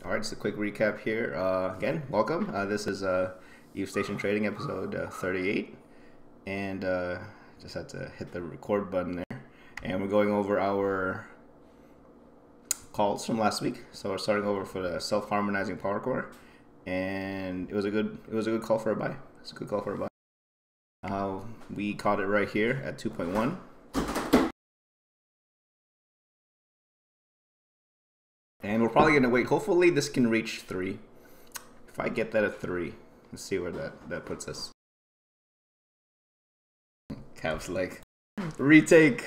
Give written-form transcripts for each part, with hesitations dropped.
All right, just a quick recap here. Again, welcome. This is EP38 Trading episode 38, and just had to hit the record button there. And we're going over our calls from last week. So we're starting over for the self-harmonizing power core, and it was a good call for a buy. It's a good call for a buy. We caught it right here at 2.1. And we're probably going to wait. Hopefully this can reach 3. If I get that at 3, let's see where that puts us. Cavs like, retake.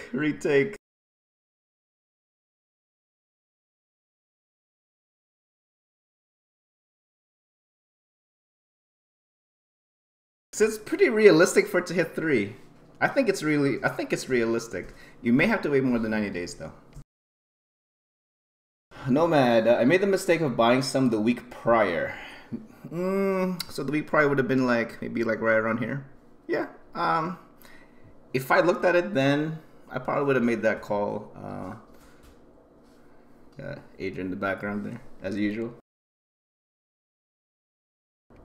So it's pretty realistic for it to hit 3. I think it's realistic. You may have to wait more than 90 days though. Nomad, I made the mistake of buying some the week prior. So the week prior would have been like, maybe like right around here. Yeah. If I looked at it then, I probably would have made that call. Adrian in the background there, as usual.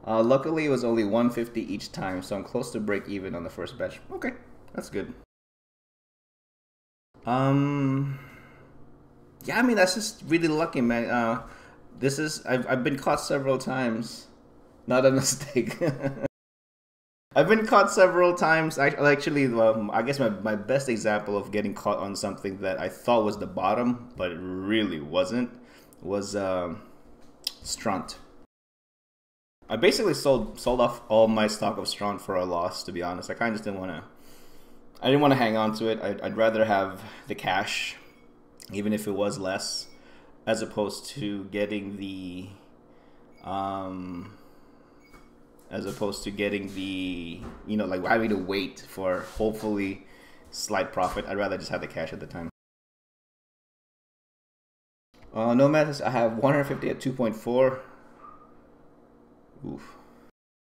Luckily, it was only 150 each time, so I'm close to break even on the first batch. Okay, that's good. Yeah, I mean, that's just really lucky, man. I've been caught several times. Not a mistake. I've been caught several times. I guess my best example of getting caught on something that I thought was the bottom, but it really wasn't, was Strunt. I basically sold off all my stock of Strunt for a loss, to be honest. I kind of just didn't want to. I didn't want to hang on to it. I'd rather have the cash, even if it was less, as opposed to getting the like having to wait for hopefully slight profit. I'd rather just have the cash at the time. Nomad, I have 150 at 2.4. Oof.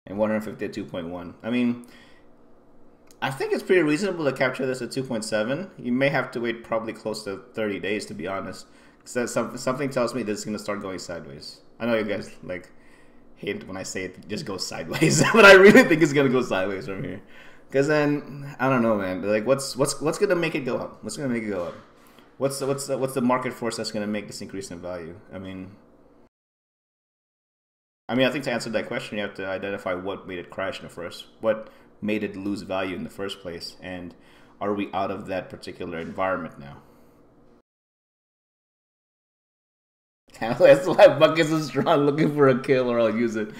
And 150 at 2.1. I mean, I think it's pretty reasonable to capture this at 2.7. You may have to wait probably close to 30 days, to be honest. Because something tells me this is going to start going sideways. I know you guys like hate when I say it just goes sideways, but I really think it's going to go sideways from here. Because then, I don't know, man. Like, what's going to make it go up? What's going to make it go up? What's the market force that's going to make this increase in value? I mean, I think to answer that question, you have to identify what made it crash in the first. What made it lose value in the first place, and are we out of that particular environment now? I still have buckets of straw looking for a kill, or I'll use it.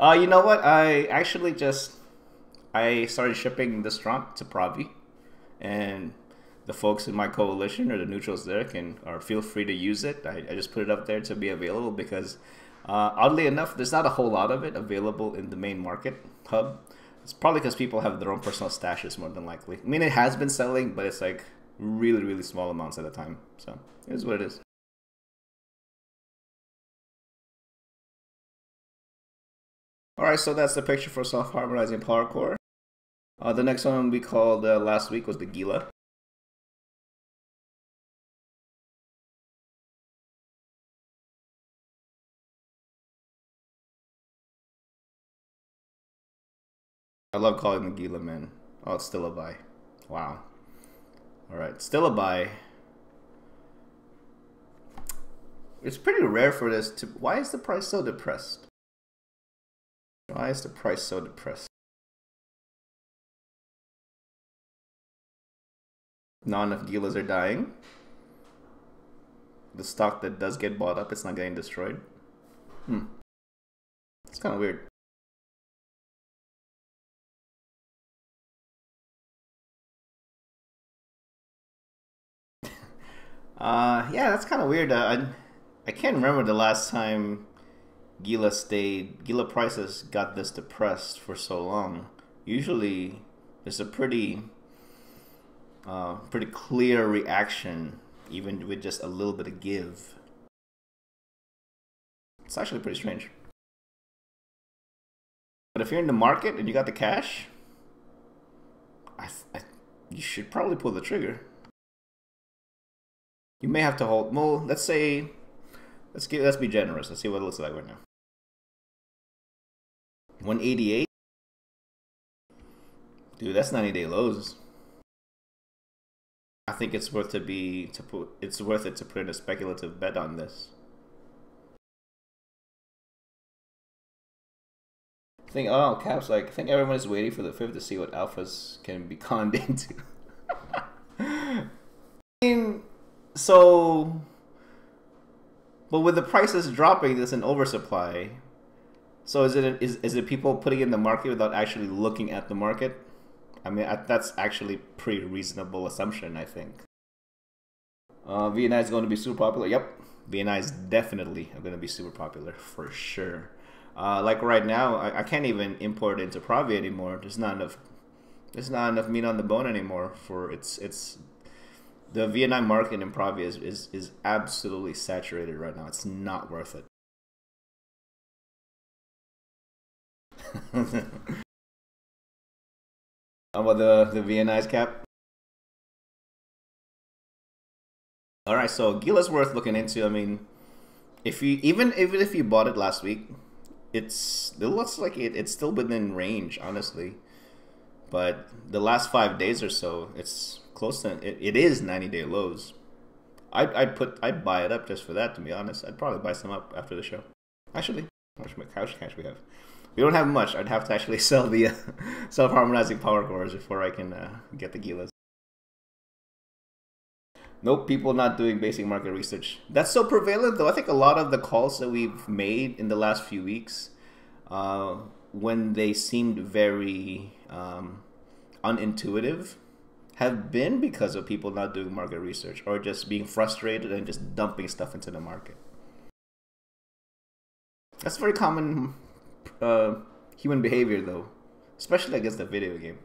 You know what? I started shipping the straw to Pravi, and the folks in my coalition or the neutrals there feel free to use it. I just put it up there to be available because oddly enough, there's not a whole lot of it available in the main market hub. It's probably because people have their own personal stashes more than likely. I mean, it has been selling, but it's like really, really small amounts at a time. So it is what it is. Alright, so that's the picture for self-harmonizing power core. The next one we called last week was the Gila. I love calling the Gila, man. Oh, it's still a buy. Wow. Alright, still a buy. It's pretty rare for this to... Why is the price so depressed? Why is the price so depressed? Not enough Gilas are dying. The stock that does get bought up, it's not getting destroyed. It's kind of weird. Yeah, that's kind of weird. I can't remember the last time Gila prices got this depressed for so long. Usually, there's a pretty clear reaction, even with just a little bit of give. It's actually pretty strange. But if you're in the market and you got the cash, you should probably pull the trigger. You may have to hold. Well, let's say let's be generous. Let's see what it looks like right now. 188. Dude, that's 90-day lows. I think it's worth it to put in a speculative bet on this. I think Cap's like, I think everyone is waiting for the fifth to see what alphas can be conned into. I mean, so, but with the prices dropping, there's an oversupply. So is it people putting in the market without actually looking at the market? I mean, that's actually a pretty reasonable assumption, I think. VNI is going to be super popular. Yep, VNI is definitely going to be super popular for sure. Like right now, I can't even import it into Pravi anymore. There's not enough meat on the bone anymore for it's. The VNI market in Pravi is absolutely saturated right now. It's not worth it. How about the VNI's cap? All right, so Gila's worth looking into. I mean, even if you bought it last week, it looks like it's still within range, honestly. But the last 5 days or so, it's close to it is 90-day lows. I'd buy it up just for that, to be honest. I'd probably buy some up after the show. Actually, how much cash we have? We don't have much. I'd have to actually sell the self-harmonizing power cores before I can get the Gilas. Nope, people not doing basic market research. That's so prevalent, though. I think a lot of the calls that we've made in the last few weeks, when they seemed very unintuitive, have been because of people not doing market research or just being frustrated and just dumping stuff into the market. That's very common human behavior, though, especially against the video game.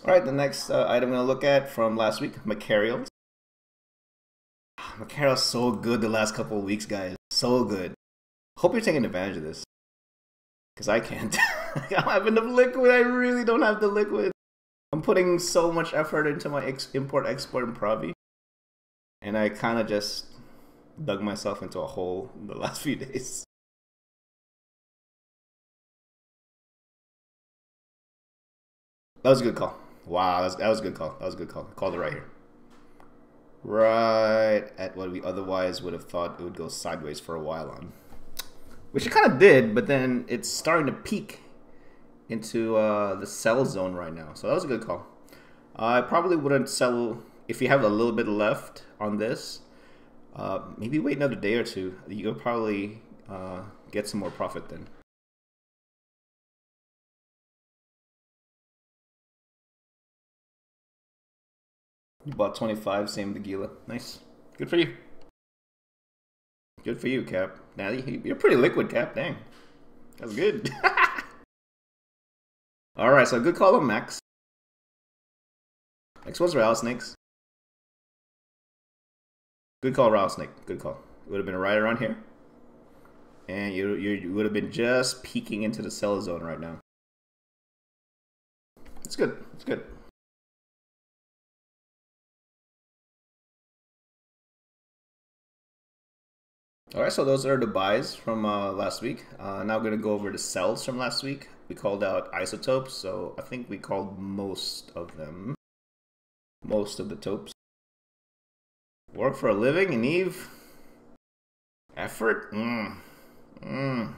All right, the next item I'm going to look at from last week, Macarials. Macarial's so good the last couple of weeks, guys. So good. Hope you're taking advantage of this. Because I can't. I don't have enough liquid. I really don't have the liquid. I'm putting so much effort into my import-export in Pravi. And I kind of just dug myself into a hole in the last few days. That was a good call. Wow, that was a good call. That was a good call. Called it right here. Right at what we otherwise would have thought it would go sideways for a while on. Which it kind of did, but then it's starting to peak into the sell zone right now. So that was a good call. I probably wouldn't sell if you have a little bit left on this. Maybe wait another day or two. You'll probably get some more profit then. You bought 25, same the Gila. Nice. Good for you. Good for you, Cap. Now you're pretty liquid, Cap. Dang. That's good. Alright, so good call on Max. Next one's Rattlesnakes. Good call, Rattlesnake. Good call. It would have been right around here. And you would have been just peeking into the sell zone right now. It's good. It's good. Alright, so those are the buys from last week. Now we're going to go over the sells from last week. We called out isotopes, so I think we called most of them. Most of the topes. Work for a living in Eve. Effort? New.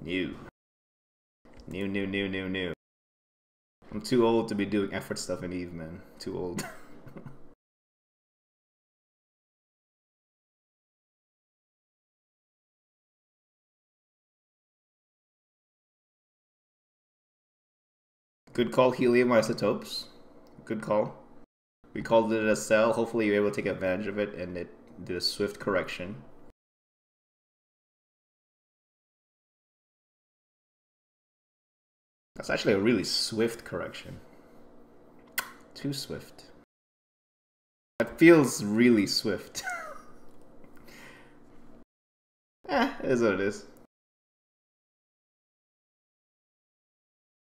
New. I'm too old to be doing effort stuff in Eve, man. Too old. Good call, helium isotopes. Good call. We called it a sell. Hopefully you're able to take advantage of it and it did a swift correction. That's actually a really swift correction. Too swift. That feels really swift. It is what it is.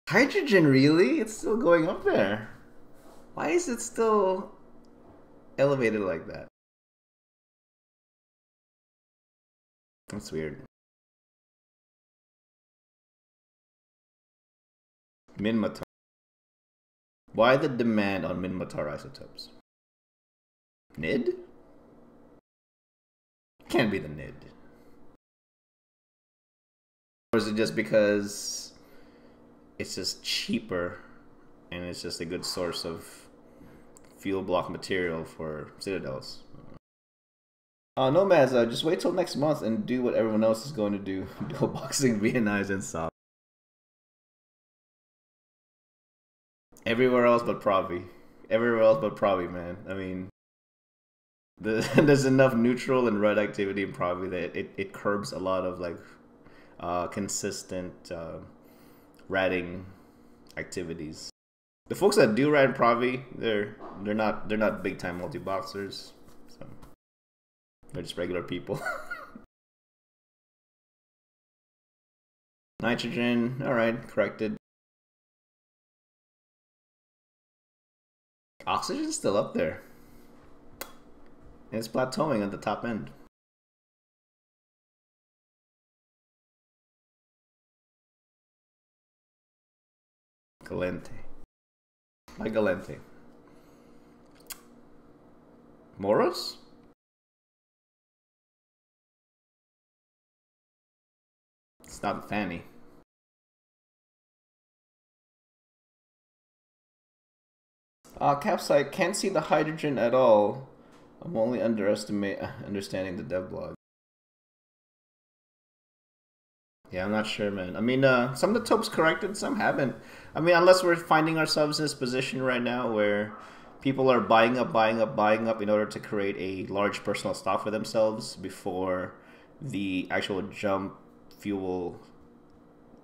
Hydrogen, really? It's still going up there. Why is it still elevated like that. That's weird. Minmatar. Why the demand on Minmatar isotopes? NID? Can't be the NID. Or is it just because it's just cheaper and it's just a good source of fuel block material for citadels? Nomads, just wait till next month and do what everyone else is going to do. Dual boxing, VNIs, and SOP. Everywhere else but Provi. Everywhere else but Provi, man. I mean, there's enough neutral and red activity in Provi that it curbs a lot of like consistent ratting activities. The folks that do rat in Provi, they're not big time multi boxers. So they're just regular people. Nitrogen, alright, corrected. Oxygen's still up there. And it's plateauing at the top end. Galente. Like Galente. Moros? It's not Fanny. Capsite, can't see the hydrogen at all. I'm only understanding the dev blog. Yeah, I'm not sure, man. I mean, some of the topes corrected, some haven't. I mean, unless we're finding ourselves in this position right now where people are buying up in order to create a large personal stock for themselves before the actual jump fuel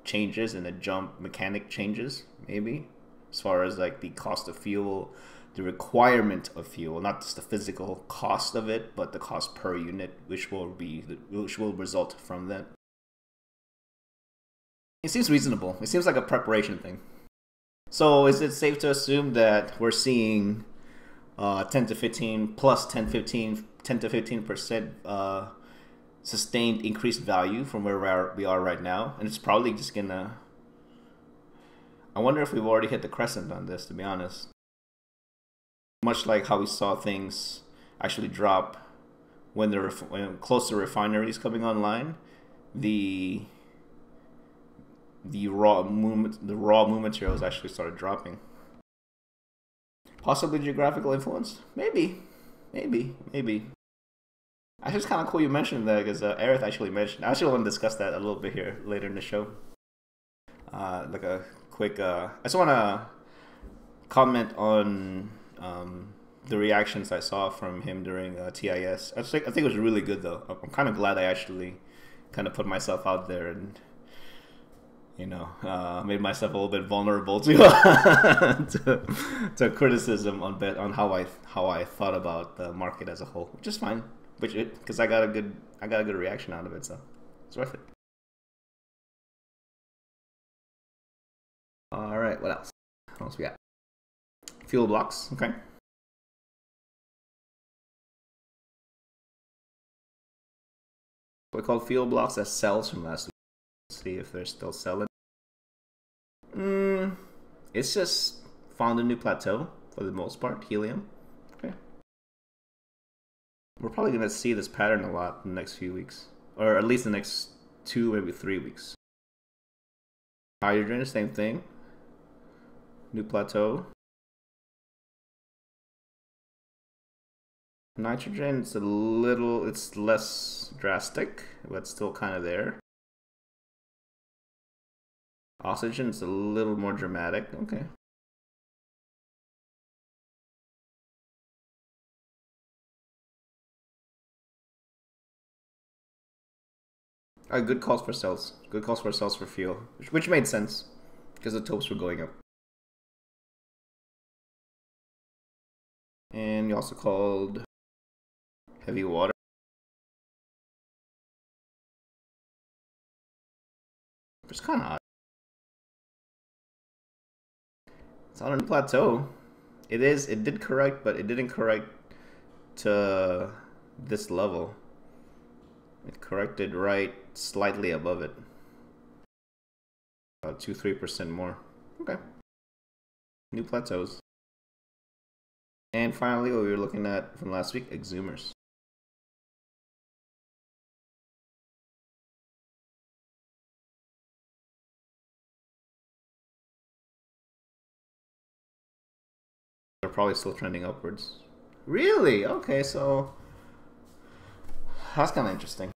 changes and the jump mechanic changes, maybe. As far as like the cost of fuel, the requirement of fuel, not just the physical cost of it, but the cost per unit, which will result from that. It seems reasonable. It seems like a preparation thing. So is it safe to assume that we're seeing 10 to 15 plus 10 to 15% sustained increased value from where we are right now, and it's probably just gonna. I wonder if we've already hit the crescent on this, to be honest. Much like how we saw things actually drop when close to refineries coming online, the raw moon materials actually started dropping. Possibly geographical influence? Maybe. Actually, it's kind of cool you mentioned that because Aerith actually mentioned. I actually want to discuss that a little bit here later in the show. Like a quick. I just want to comment on the reactions I saw from him during TIS. I think it was really good though. I'm kind of glad I actually kind of put myself out there and made myself a little bit vulnerable to to criticism on how I thought about the market as a whole, which is fine. Because I got a good reaction out of it, so it's worth it. All right, what else? What else we got? Fuel blocks, okay. We call fuel blocks as cells from last week. Let's see if they're still selling. It's just found a new plateau for the most part. Helium. Okay. We're probably gonna see this pattern a lot in the next few weeks, or at least the next 2, maybe 3 weeks. Hydrogen, same thing. New plateau. Nitrogen, it's less drastic, but still kind of there. Oxygen, it's a little more dramatic. Okay. Good calls for cells. Good calls for cells for fuel, which made sense because the topes were going up. And you also called heavy water. It's kind of odd. It's on a plateau. It did correct, but it didn't correct to this level. It corrected right slightly above it. About 2-3% more. Okay. New plateaus. And finally, what we were looking at from last week, exhumers. They're probably still trending upwards. Really? Okay, so that's kind of interesting.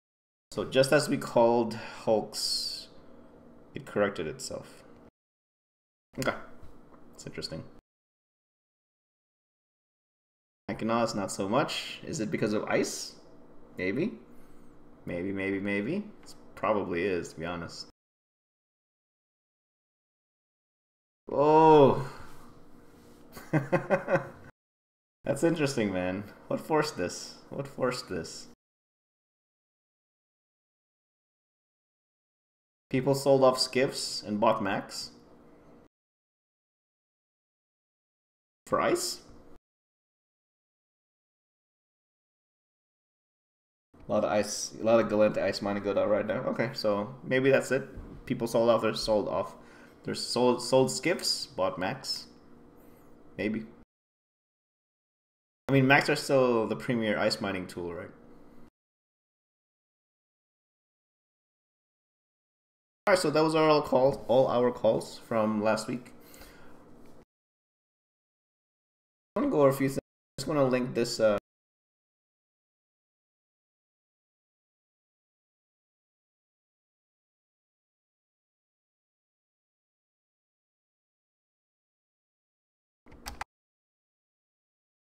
So just as we called Hulks, it corrected itself. Okay, it's interesting. Mackinac, not so much. Is it because of ice? Maybe. Maybe. It probably is, to be honest. Oh. That's interesting, man. What forced this? What forced this? People sold off skiffs and bought Macs? For ice? A lot of ice, a lot of Galente ice mining going out right now. Okay, so maybe that's it. People sold off. They're sold off. They're sold skiffs, bought Macs. Maybe. I mean, Macs are still the premier ice mining tool, right? All right, so those are all our calls from last week. I want to go over a few things. I just want to link this.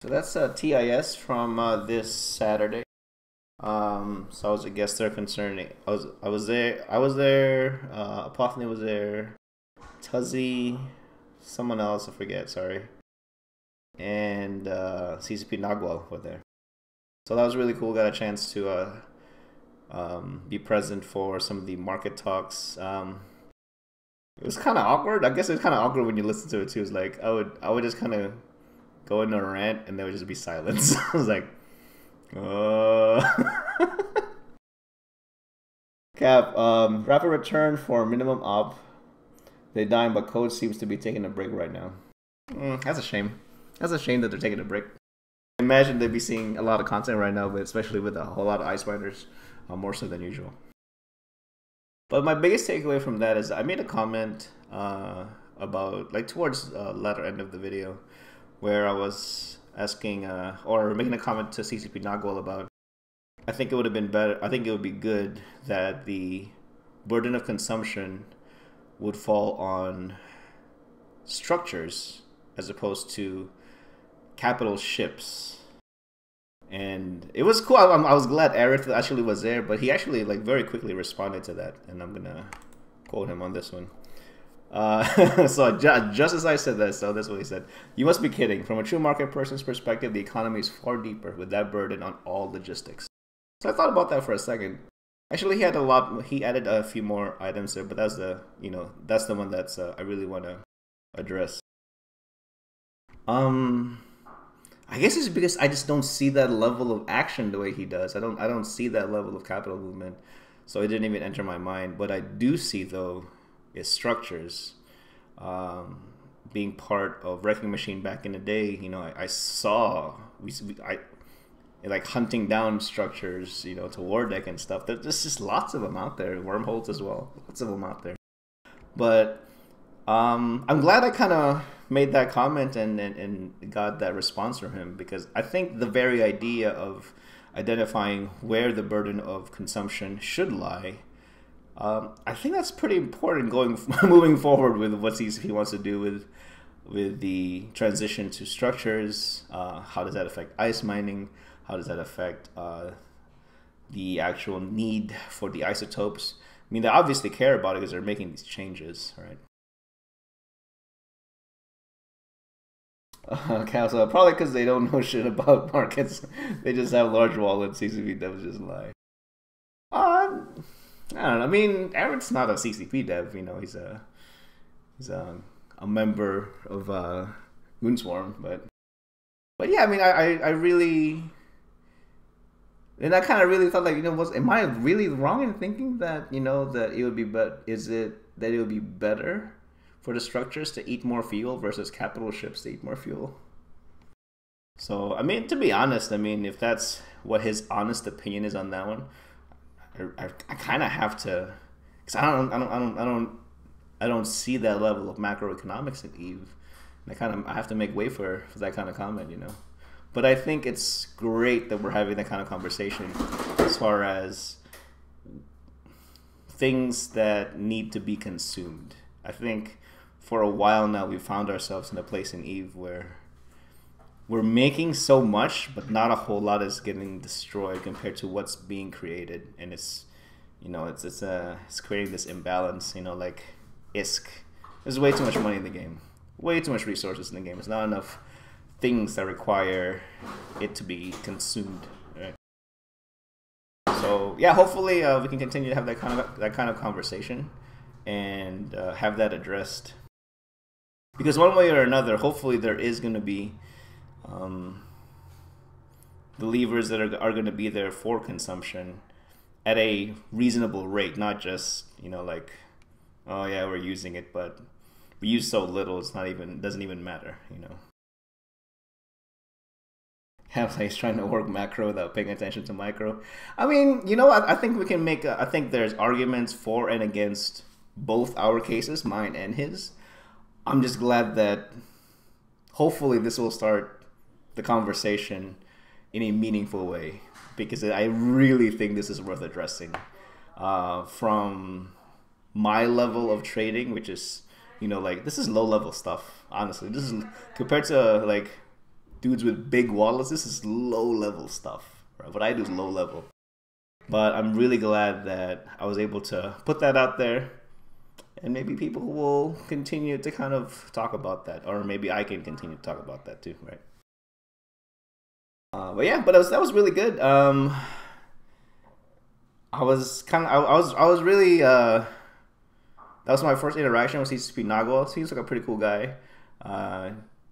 So that's TIS from this Saturday. So I was, I guess they're concerning. I was there. Apophany was there. Tuzzy, someone else I forget. Sorry. And CCP Nagwal were there. So that was really cool. Got a chance to be present for some of the market talks. It was kind of awkward. I guess it was kind of awkward when you listen to it too. It's like I would just kind of go into a rant and there would just be silence. I was like, Cap, rapid return for minimum op. They dying, but code seems to be taking a break right now. That's a shame. That's a shame that they're taking a break. Imagine they'd be seeing a lot of content right now, but especially with a whole lot of ice miners, more so than usual. But my biggest takeaway from that is I made a comment about, like, towards the latter end of the video, where I was asking or making a comment to CCP Nagwal about, I think it would have been better, I think it would be good that the burden of consumption would fall on structures as opposed to capital ships. And it was cool. I was glad Eric actually was there, but he actually like very quickly responded to that, and I'm gonna quote him on this one. So just as I said that, so that's what he said. You must be kidding. From a true market person's perspective, the economy is far deeper with that burden on all logistics. So I thought about that for a second. Actually, he added a few more items there, but that's that's the one that's I really want to address. I guess it's because I just don't see that level of action the way he does. I don't see that level of capital movement, so it didn't even enter my mind. What I do see though is structures. Being part of Wrecking Machine back in the day, I saw like hunting down structures, to War Deck and stuff. There's just lots of them out there. Wormholes as well, lots of them out there. But I'm glad I kind of made that comment and got that response from him, because I think the very idea of identifying where the burden of consumption should lie, I think that's pretty important moving forward with what he wants to do with the transition to structures. How does that affect ice mining? How does that affect the actual need for the isotopes? I mean, they obviously care about it because they're making these changes, right? Okay, so probably because they don't know shit about markets. They just have large wallets. CCP devs just lie. I don't know. I mean, Eric's not a CCP dev. He's a member of Goonswarm, but yeah. I mean, I really And I kind of really thought, like, am I really wrong in thinking that, that it would be, but is it that it would be better for the structures to eat more fuel versus capital ships to eat more fuel? So, I mean, to be honest, I mean, if that's what his honest opinion is on that one, I kind of have to, because I don't see that level of macroeconomics in Eve. And I have to make way for that kind of comment, But I think it's great that we're having that kind of conversation as far as things that need to be consumed. I think for a while now we found ourselves in a place in Eve where we're making so much, but not a whole lot is getting destroyed compared to what's being created, and it's creating this imbalance. Like ISK, there's way too much money in the game, way too much resources in the game. It's not enough things that require it to be consumed. Right? So yeah, hopefully we can continue to have that kind of conversation and have that addressed. Because one way or another, hopefully there is going to be the levers that are going to be there for consumption at a reasonable rate, not just like, oh yeah, we're using it, but we use so little doesn't even matter. He's trying to work macro without paying attention to micro. I mean, I think we can make. I think there's arguments for and against both our cases, mine and his. I'm just glad that hopefully this will start the conversation in a meaningful way, because I really think this is worth addressing. From my level of trading, which is, like, this is low level stuff. Honestly, this is compared to like dudes with big wallets. This is low level stuff. Right? What I do is low level, but I'm really glad that I was able to put that out there. And maybe people will continue to kind of talk about that, or maybe I can continue to talk about that too, right? But yeah, but that was really good. I was really that was my first interaction with CCP Nagua. Seems like a pretty cool guy.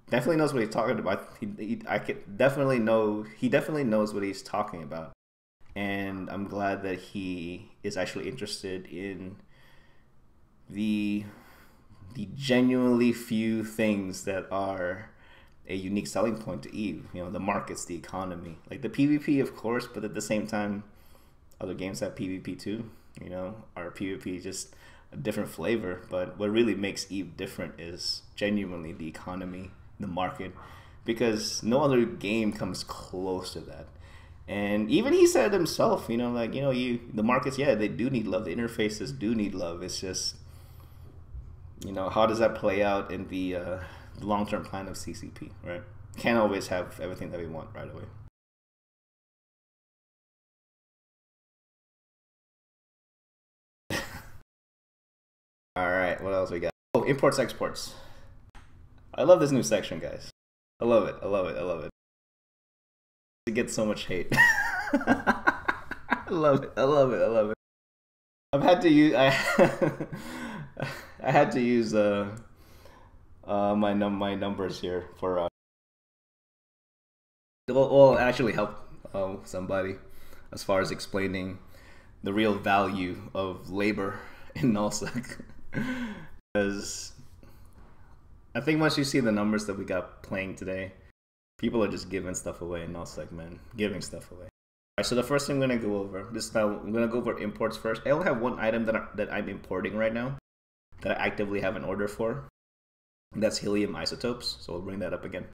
Definitely knows what he's talking about. He definitely knows what he's talking about, and I'm glad that he is actually interested in the genuinely few things that are a unique selling point to Eve. The markets, the economy, like the PvP, of course, but at the same time, other games have PvP too. Our PvP is just a different flavor. But what really makes Eve different is genuinely the economy, the market, because no other game comes close to that. And even he said himself, the markets, yeah, they do need love. The interfaces do need love. It's just, how does that play out in the long-term plan of CCP, right? Can't always have everything that we want right away. All right, what else we got? Oh, imports, exports. I love this new section, guys. I love it. I love it. I love it. It gets so much hate. I love it. I love it. I love it. I've had to use. I had to use my numbers here for will actually help somebody as far as explaining the real value of labor in nullsec. Because I think once you see the numbers that we got playing today, people are just giving stuff away in nullsec, man, giving stuff away. Alright, so the first thing I'm gonna go over I'm gonna go over imports first. I only have one item that I'm importing right now, that I actively have an order for. That's helium isotopes, so we'll bring that up again.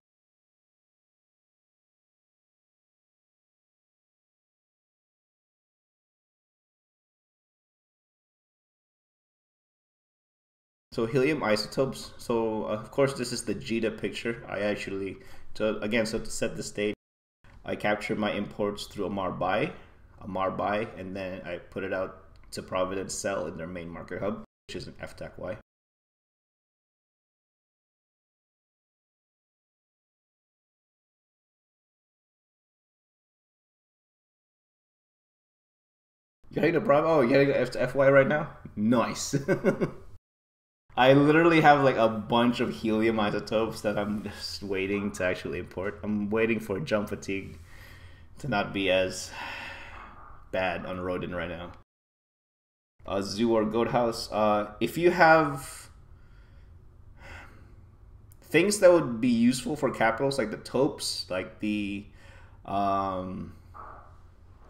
So helium isotopes, so of course this is the JITA picture. So to set the stage, I capture my imports through Amar Buy, and then I put it out to Providence Sell in their main market hub, which is an FTAC-Y. You're hitting the Bravo? Oh, you're hitting the FY right now? Nice. I literally have like a bunch of helium isotopes that I'm just waiting to actually import. I'm waiting for jump fatigue to not be as bad on Rodin right now. Zoo or Goat House. If you have things that would be useful for capitals, like the topes, like the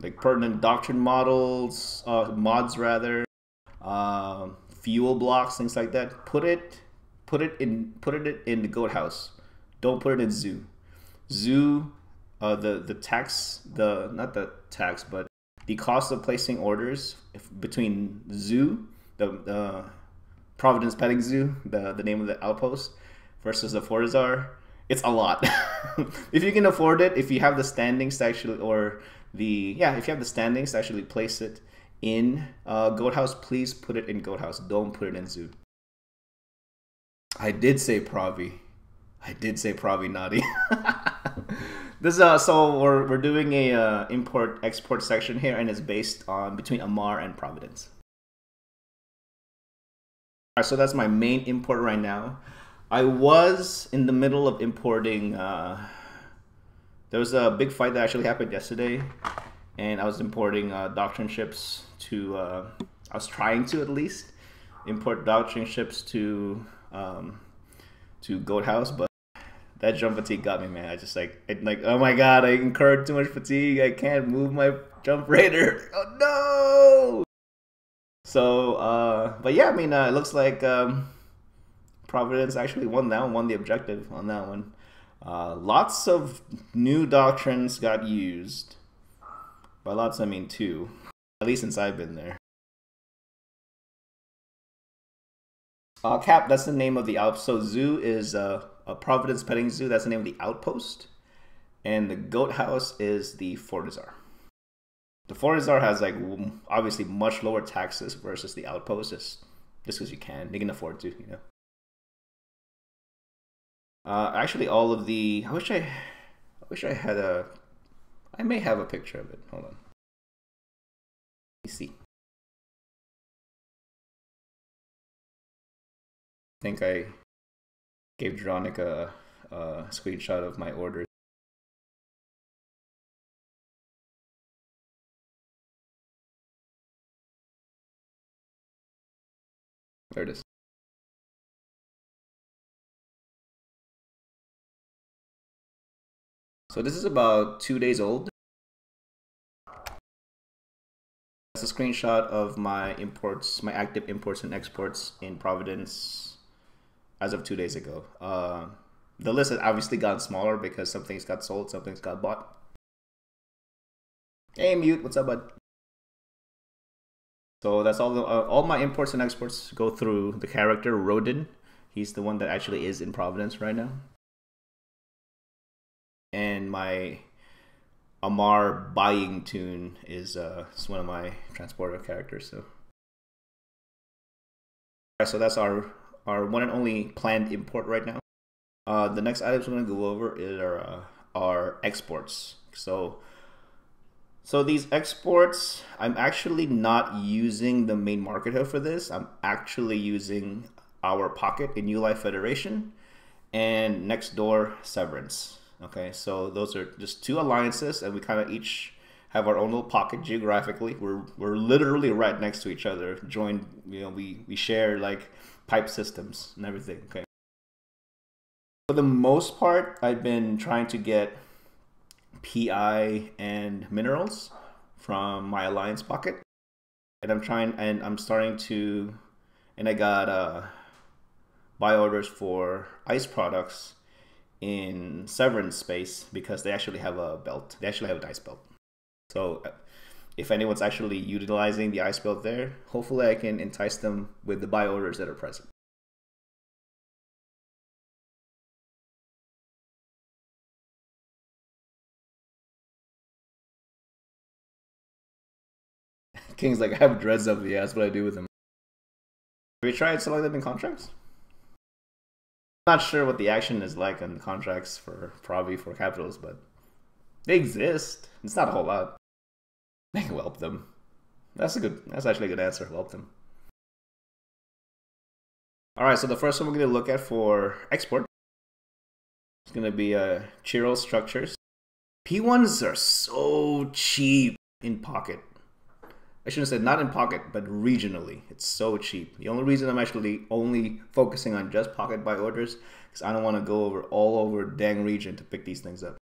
like pertinent doctrine models, mods rather, fuel blocks, things like that. Put it in the Goat House. Don't put it in Zoo. Zoo, the tax, not the tax, but the cost of placing orders between Zoo, the Providence Petting Zoo, the name of the outpost, versus the Fortizar, it's a lot. If you can afford it, if you have the standings to actually, if you have the standings to actually place it in Goat House, please put it in Goat House. Don't put it in Zoo. I did say Provi. Naughty. This so we're doing a import export section here, and it's based on between Amar and Providence. Alright, so that's my main import right now. I was in the middle of importing. There was a big fight that actually happened yesterday, and I was importing doctrine ships to. I was trying to at least import doctrine ships to Goat House, but that jump fatigue got me, man. I just like oh my god, I incurred too much fatigue. I can't move my jump raider. Oh no! So, but yeah, I mean, it looks like Providence actually won the objective on that one. Lots of new doctrines got used. By lots, I mean 2. At least since I've been there. Cap, that's the name of the outpost. So Zoo is a Providence Petting Zoo. That's the name of the outpost. And the Goat House is the Fortizar. The Fortizar has like obviously much lower taxes versus the outpost. Just because you can afford to, you know. Actually, all of the. I wish I had a. I may have a picture of it. Hold on. Let me see. I think I gave Dronica a screenshot of my order. There it is. So this is about 2 days old. That's a screenshot of my imports, my active imports and exports in Providence as of 2 days ago. The list has obviously gotten smaller because some things got sold, some things got bought. Hey, Mute, what's up, bud? So that's all my imports and exports go through the character Rodin. He's the one that actually is in Providence right now. And my Amar buying tune is one of my transporter characters. So that's our one and only planned import right now. The next items we're going to go over is our exports. So these exports, I'm actually not using the main market hub for this. I'm actually using our pocket in New Life Federation and next door Severance. Okay, so those are just 2 alliances, and we kind of each have our own little pocket geographically. We're literally right next to each other. Joined, you know, we share like pipe systems and everything. Okay. For the most part, I've been trying to get PI and minerals from my alliance pocket, and I'm starting to, and I got buy orders for ice products in Severance space because they actually have a belt. They actually have an ice belt. So if anyone's actually utilizing the ice belt there, hopefully I can entice them with the buy orders that are present. King's like, I have dreads up the ass. What I do with them? Have you tried selling them in contracts? Not sure what the action is like on contracts for Provi for capitals, but they exist. It's not a whole lot. I can whelp them. That's actually a good answer. Whelp them. All right, so the first one we're going to look at for export is going to be Chiral structures. P1s are so cheap in pocket. I shouldn't say not in pocket, but regionally. It's so cheap. The only reason I'm actually only focusing on just pocket buy orders is I don't want to go over all over dang region to pick these things up.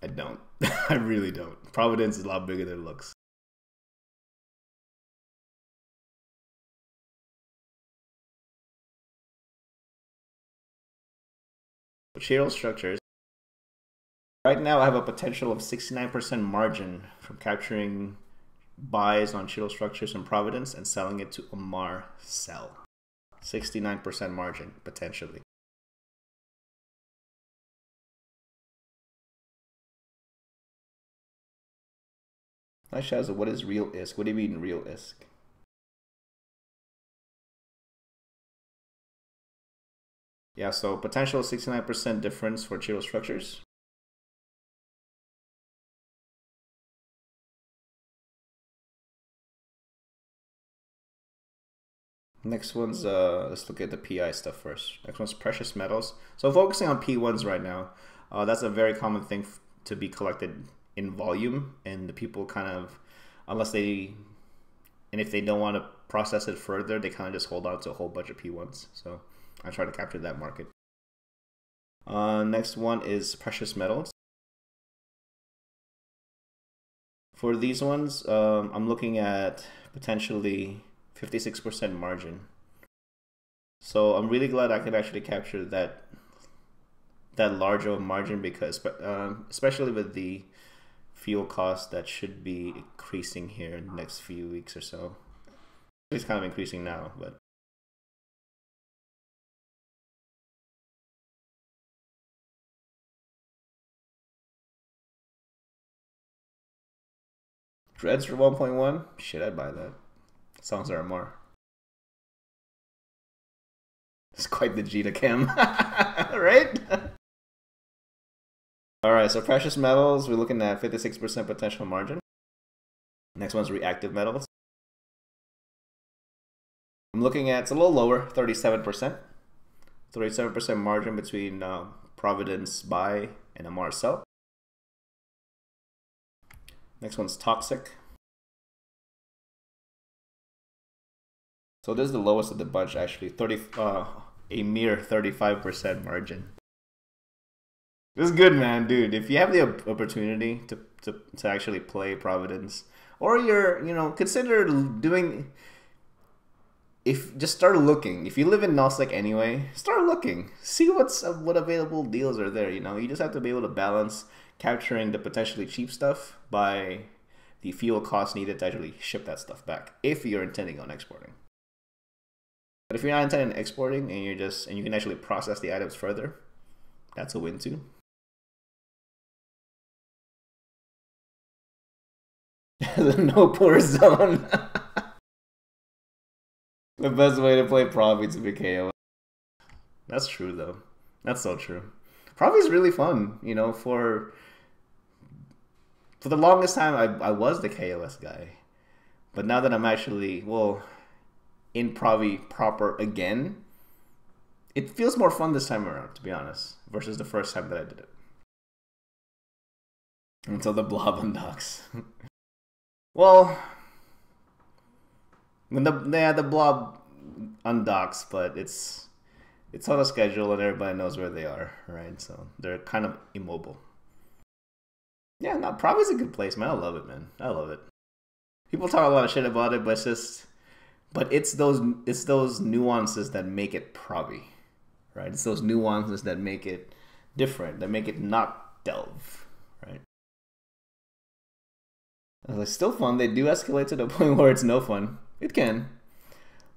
I don't. I really don't. Providence is a lot bigger than it looks. Material structures. Right now I have a potential of 69% margin from capturing buys on Cheeto structures in Providence and selling it to Omar Sell. 69% margin, potentially. Nice shout out. What is real ISK? What do you mean real ISK? Yeah, so potential 69% difference for Cheeto structures. Next one's, let's look at the PI stuff first. Next one's precious metals. So focusing on P1s right now, that's a very common thing to be collected in volume, and the people kind of, unless they, and if they don't want to process it further, they kind of just hold on to a whole bunch of P1s. So I try to capture that market. Next one is precious metals. For these ones, I'm looking at potentially 56% margin. So I'm really glad I could actually capture that large of a margin, because especially with the fuel cost that should be increasing here in the next few weeks or so. It's kind of increasing now, but Dreads for 1.1? Shit, I'd buy that. Songs are more. It's quite the G to Chem, right? Alright, so precious metals, we're looking at 56% potential margin. Next one's reactive metals. I'm looking at, it's a little lower, 37%. 37% margin between Providence buy and Amar sell. Next one's toxic. So this is the lowest of the bunch, actually. A mere 35% margin. This is good, man, dude. If you have the opportunity to actually play Providence, or consider doing. Just start looking. If you live in Nosek anyway, start looking. See what available deals are there. You just have to be able to balance capturing the potentially cheap stuff by the fuel costs needed to actually ship that stuff back, if you're intending on exporting. But if you're not intending on exporting and you can actually process the items further, that's a win too. No poor zone. The best way to play Provi to be KO. That's true though. That's so true. Provi's really fun, for the longest time I was the KOS guy. But now that I'm actually, in Provi proper again, it feels more fun this time around, to be honest, versus the first time that I did it. Until the blob undocks. Well, when the blob undocks, but it's on a schedule and everybody knows where they are, right? So they're kind of immobile. Yeah, no, Provi's a good place, man. I love it, man. I love it. People talk a lot of shit about it, but it's those nuances that make it Provi, right? It's those nuances that make it different, that make it not Delve, right? It's still fun. They do escalate to the point where it's no fun. It can,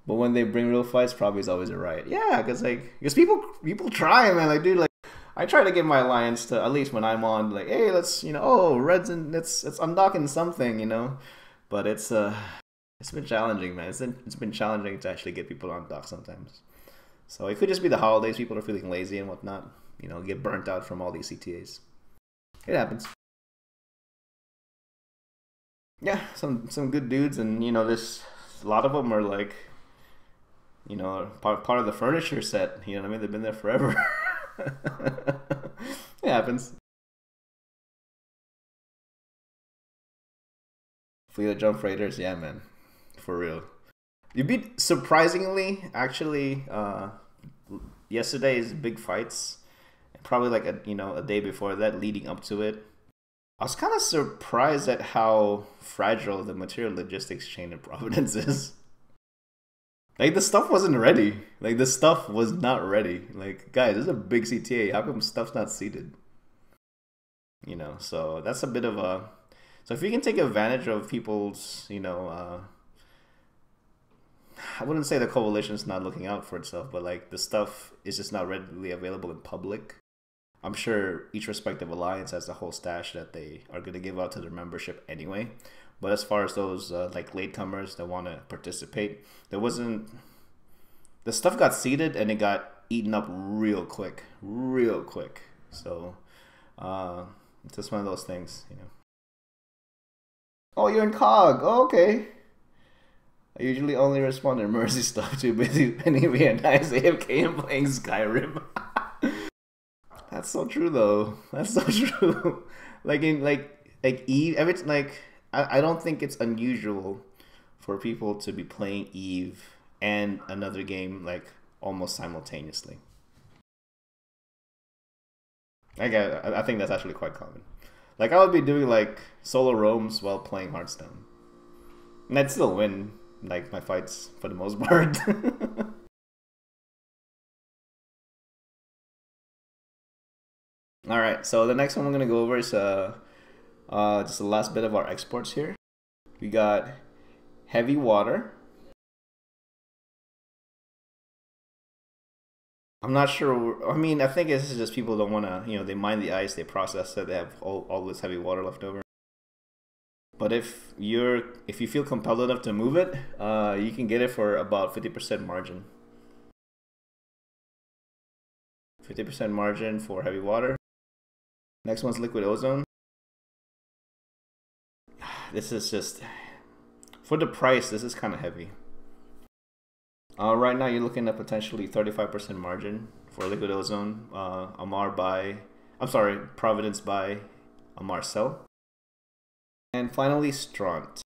but when they bring real fights, Provi's always a riot. Yeah, because people try, man. Like, dude, like I try to get my alliance to, at least when I'm on, like, hey, let's Reds, and it's undocking something, but it's been challenging, man. It's been challenging to actually get people on dock sometimes. So it could just be the holidays. People are feeling lazy and whatnot. Get burnt out from all these CTAs. It happens. Yeah, some good dudes, and this a lot of them are like, part of the furniture set. You know what I mean? They've been there forever. It happens. Fleet of Jump Freighters, yeah, man, for real. You beat surprisingly, actually, yesterday's big fights, probably like a day before that, leading up to it. I was kind of surprised at how fragile the material logistics chain in Providence is. Like, the stuff wasn't ready. Like, the stuff was not ready. Like, guys, this is a big CTA. How come stuff's not seated? You know, so that's a bit of a... So if you can take advantage of people's, I wouldn't say the coalition's not looking out for itself, but like the stuff is just not readily available in public. I'm sure each respective alliance has a whole stash that they are going to give out to their membership anyway. But as far as those like latecomers that want to participate, there wasn't... The stuff got seeded and it got eaten up real quick. So it's just one of those things, you know. Oh, you're in COG. Oh, okay. I usually only respond to emergency stuff, too busy spending me a nice AFK and playing Skyrim. That's so true, though. That's so true. Like in Eve, it's like I don't think it's unusual for people to be playing Eve and another game like almost simultaneously. I think that's actually quite common. Like, I would be doing like solo roams while playing Hearthstone, and I'd still win like my fights for the most part. All right, so the next one we're gonna go over is just the last bit of our exports here. We got heavy water. I'm not sure. I mean, I think this is just people don't want to, they mine the ice, they process it, they have all this heavy water left over. But if you feel compelled enough to move it, you can get it for about 50% margin. 50% margin for heavy water. Next one's liquid ozone. This is just, for the price, this is kind of heavy. Right now you're looking at potentially 35% margin for liquid ozone. Providence by Marcel. And finally, Straunt.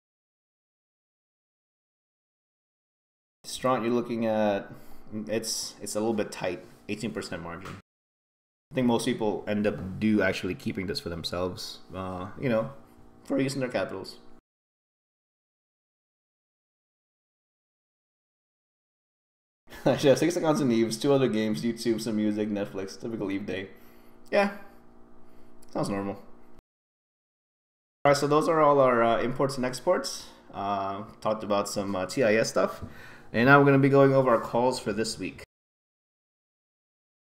Straunt, you're looking at, it's a little bit tight, 18% margin. I think most people end up actually keeping this for themselves, for using their capitals. Actually, I have 6 accounts in Eves, 2 other games, YouTube, some music, Netflix, typical Eve day. Yeah, sounds normal. Alright, so those are all our imports and exports. Talked about some TIS stuff. And now we're going to be going over our calls for this week.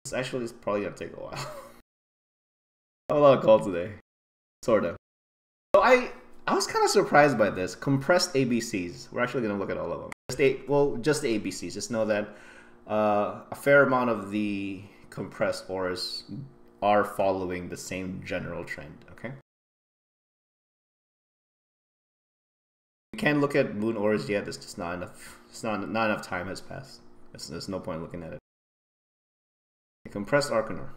This actually is probably going to take a while. I have a lot of calls today. Sort of. So I was kind of surprised by this. Compressed ABCs. We're actually going to look at all of them. Just the ABCs. Just know that a fair amount of the compressed ores are following the same general trend, okay? We can't look at moon ores yet. There's just not enough. Not enough time has passed. There's no point looking at it. The compressed Arcanor.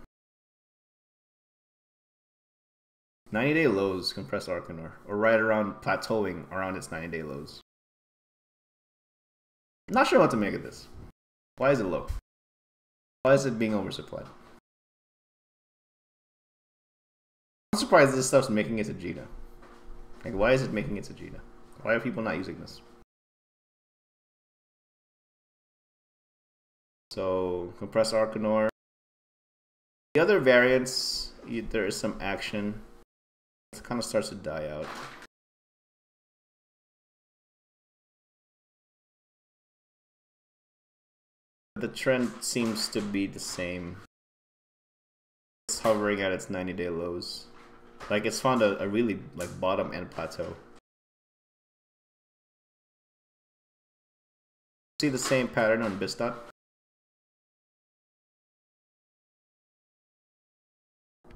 90-day lows, compressed Arcanor, or right around plateauing around its 90-day lows. Not sure what to make of this. Why is it low? Why is it being oversupplied? I'm surprised this stuff's making it to Gita. Like, why is it making it to Gita? Why are people not using this? So, compressed Arcanor. The other variants, there is some action. It kind of starts to die out. The trend seems to be the same. It's hovering at its 90-day lows. Like, it's found a really like bottom end plateau. See the same pattern on Bistot.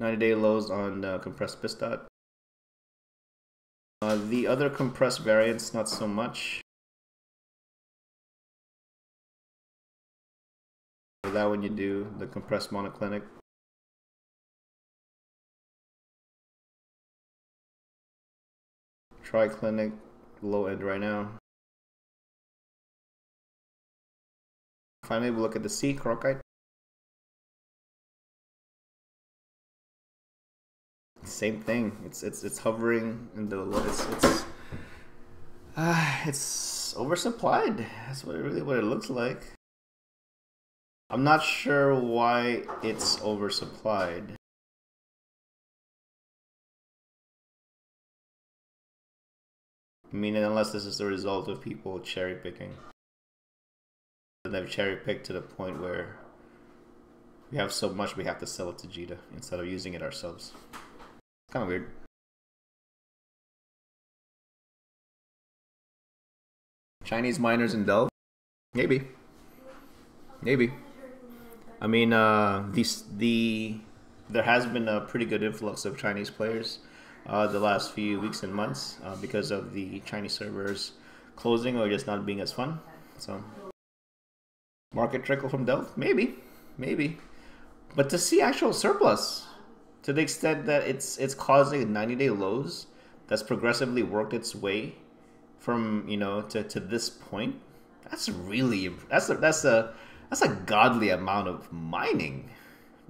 90-day lows on compressed Bistot. The other compressed variants, not so much. That when you do the compressed monoclinic. Triclinic, low end right now. Finally, we look at the C, Crocite. Same thing. It's hovering in the low. It's oversupplied. That's what it looks like. I'm not sure why it's oversupplied. I mean, unless this is the result of people cherry picking. And they've cherry picked to the point where we have so much we have to sell it to Jita instead of using it ourselves. Kind of weird. Chinese miners in Delve? Maybe. Maybe. I mean, there has been a pretty good influx of Chinese players the last few weeks and months because of the Chinese servers closing or just not being as fun. So, market trickle from Delve? Maybe. Maybe. But to see actual surplus, to the extent that it's causing 90-day lows that's progressively worked its way from, you know, to this point, that's a godly amount of mining.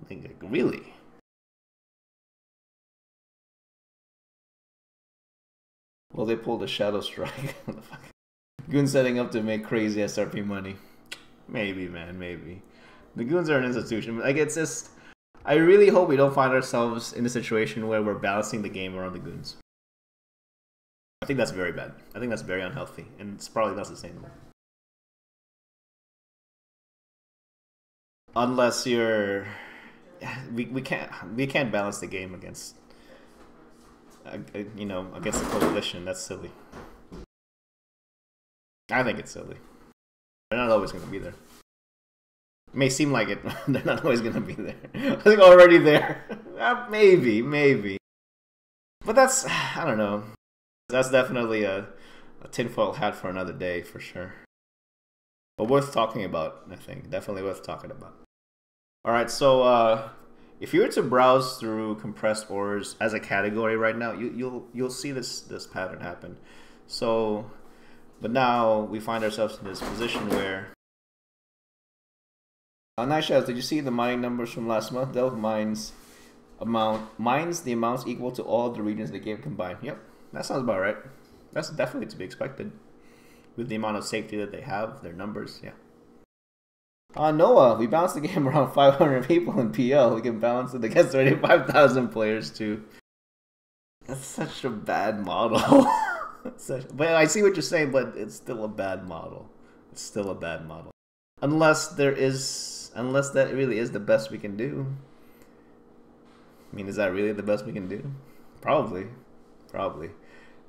I think, like, really. Well, they pulled a shadow strike. Goons setting up to make crazy SRP money. Maybe, man, maybe. The goons are an institution. Like, it's just, I really hope we don't find ourselves in a situation where we're balancing the game around the goons. I think that's very bad. I think that's very unhealthy, and it's probably not sustainable. Unless you're, we can't balance the game against, you know, against the coalition. That's silly. I think it's silly. They're not always going to be there. It may seem like it. They're not always going to be there. I think already there. Maybe. But that's, I don't know. That's definitely a tinfoil hat for another day, for sure. But worth talking about, I think. Definitely worth talking about. Alright, so if you were to browse through compressed ores as a category right now, you'll see this pattern happen. So, but now we find ourselves in this position where Nice shots. Did you see the mining numbers from last month? Delve mines the amounts equal to all the regions of the game combined. Yep, that sounds about right. That's definitely to be expected with the amount of safety that they have, their numbers. Yeah. Noah, we balanced the game around 500 people in PL. We can balance it against 35,000 players too. That's such a bad model. But I see what you're saying, but it's still a bad model. It's still a bad model. Unless that really is the best we can do. I mean, is that really the best we can do? Probably.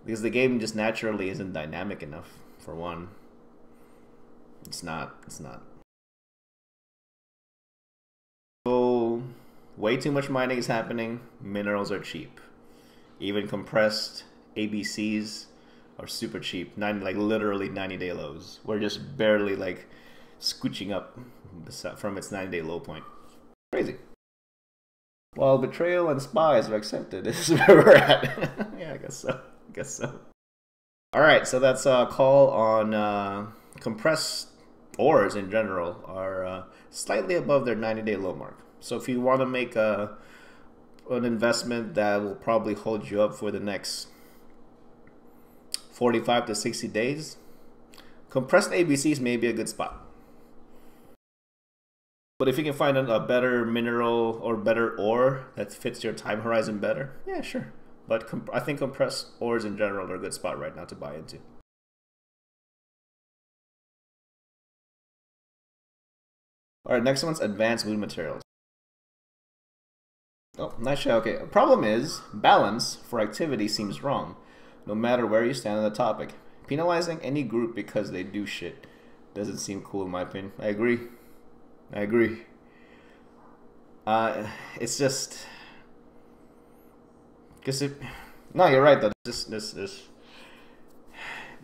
Because the game just naturally isn't dynamic enough, for one. It's not. So, way too much mining is happening. Minerals are cheap. Even compressed ABCs are super cheap. Literally 90-day lows. We're just barely like scooching up from its 90-day low point. Crazy. While betrayal and spies are accepted, this is where we're at. Yeah, I guess so. Alright, so that's a call on compressed ores in general are slightly above their 90-day low mark. So if you want to make an investment that will probably hold you up for the next 45 to 60 days, compressed ABCs may be a good spot. But if you can find a better mineral or better ore that fits your time horizon better, yeah, sure. But I think compressed ores in general are a good spot right now to buy into. All right, next one's advanced mood materials. Oh, nice shot. Okay, the problem is balance for activity seems wrong, no matter where you stand on the topic. Penalizing any group because they do shit doesn't seem cool in my opinion. I agree. It's just because no, you're right though. This.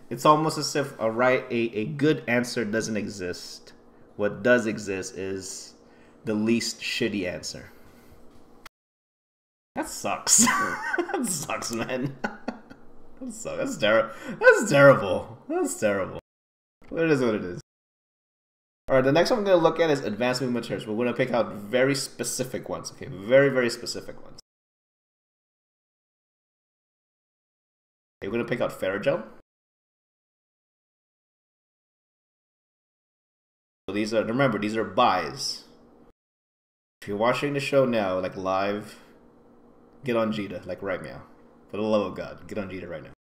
It's almost as if a good answer doesn't exist. What does exist is the least shitty answer. That sucks. That sucks, man. That's terrible. That's terrible. That's terrible. But it is what it is. Alright, the next one I'm going to look at is advanced movement materials. We're going to pick out very specific ones. Okay, very, very specific ones. Okay, we're going to pick out Ferrogel. So these are, remember, these are buys. If you're watching the show now, like live, get on Jita, like right now. For the love of God, get on Jita right now.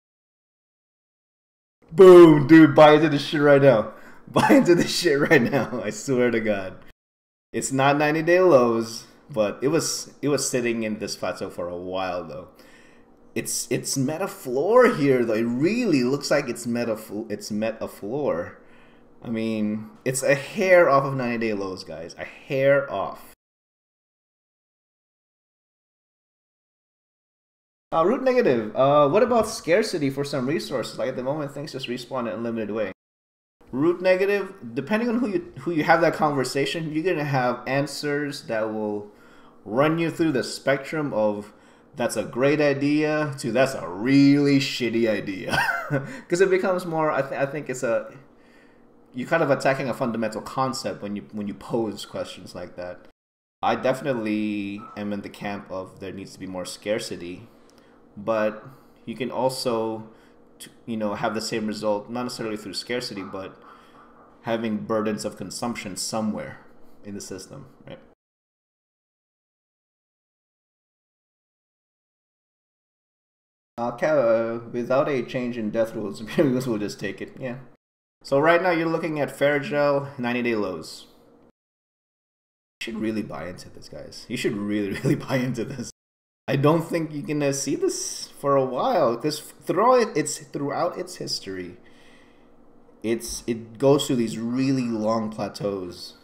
Boom, dude, buy into this shit right now. Buy into this shit right now. I swear to God. It's not 90-day lows, but it was sitting in this plateau for a while though. It's met a floor here though. It really looks like it's met a floor. I mean, it's a hair off of 90-day lows, guys. A hair off. Root negative. What about scarcity for some resources? Like at the moment, things just respawn in a limited way. Root negative. Depending on who you have that conversation, you're gonna have answers that will run you through the spectrum of that's a great idea to that's a really shitty idea. Because it becomes more. I think it's a you're kind of attacking a fundamental concept when you pose questions like that. I definitely am in the camp of there needs to be more scarcity. But you can also, have the same result, not necessarily through scarcity, but having burdens of consumption somewhere in the system, right? Without a change in death rules, we'll just take it, yeah. So right now you're looking at Ferrogel 90-day lows. You should really buy into this, guys. You should really, really buy into this. I don't think you're gonna see this for a while because throughout its history, it goes through these really long plateaus.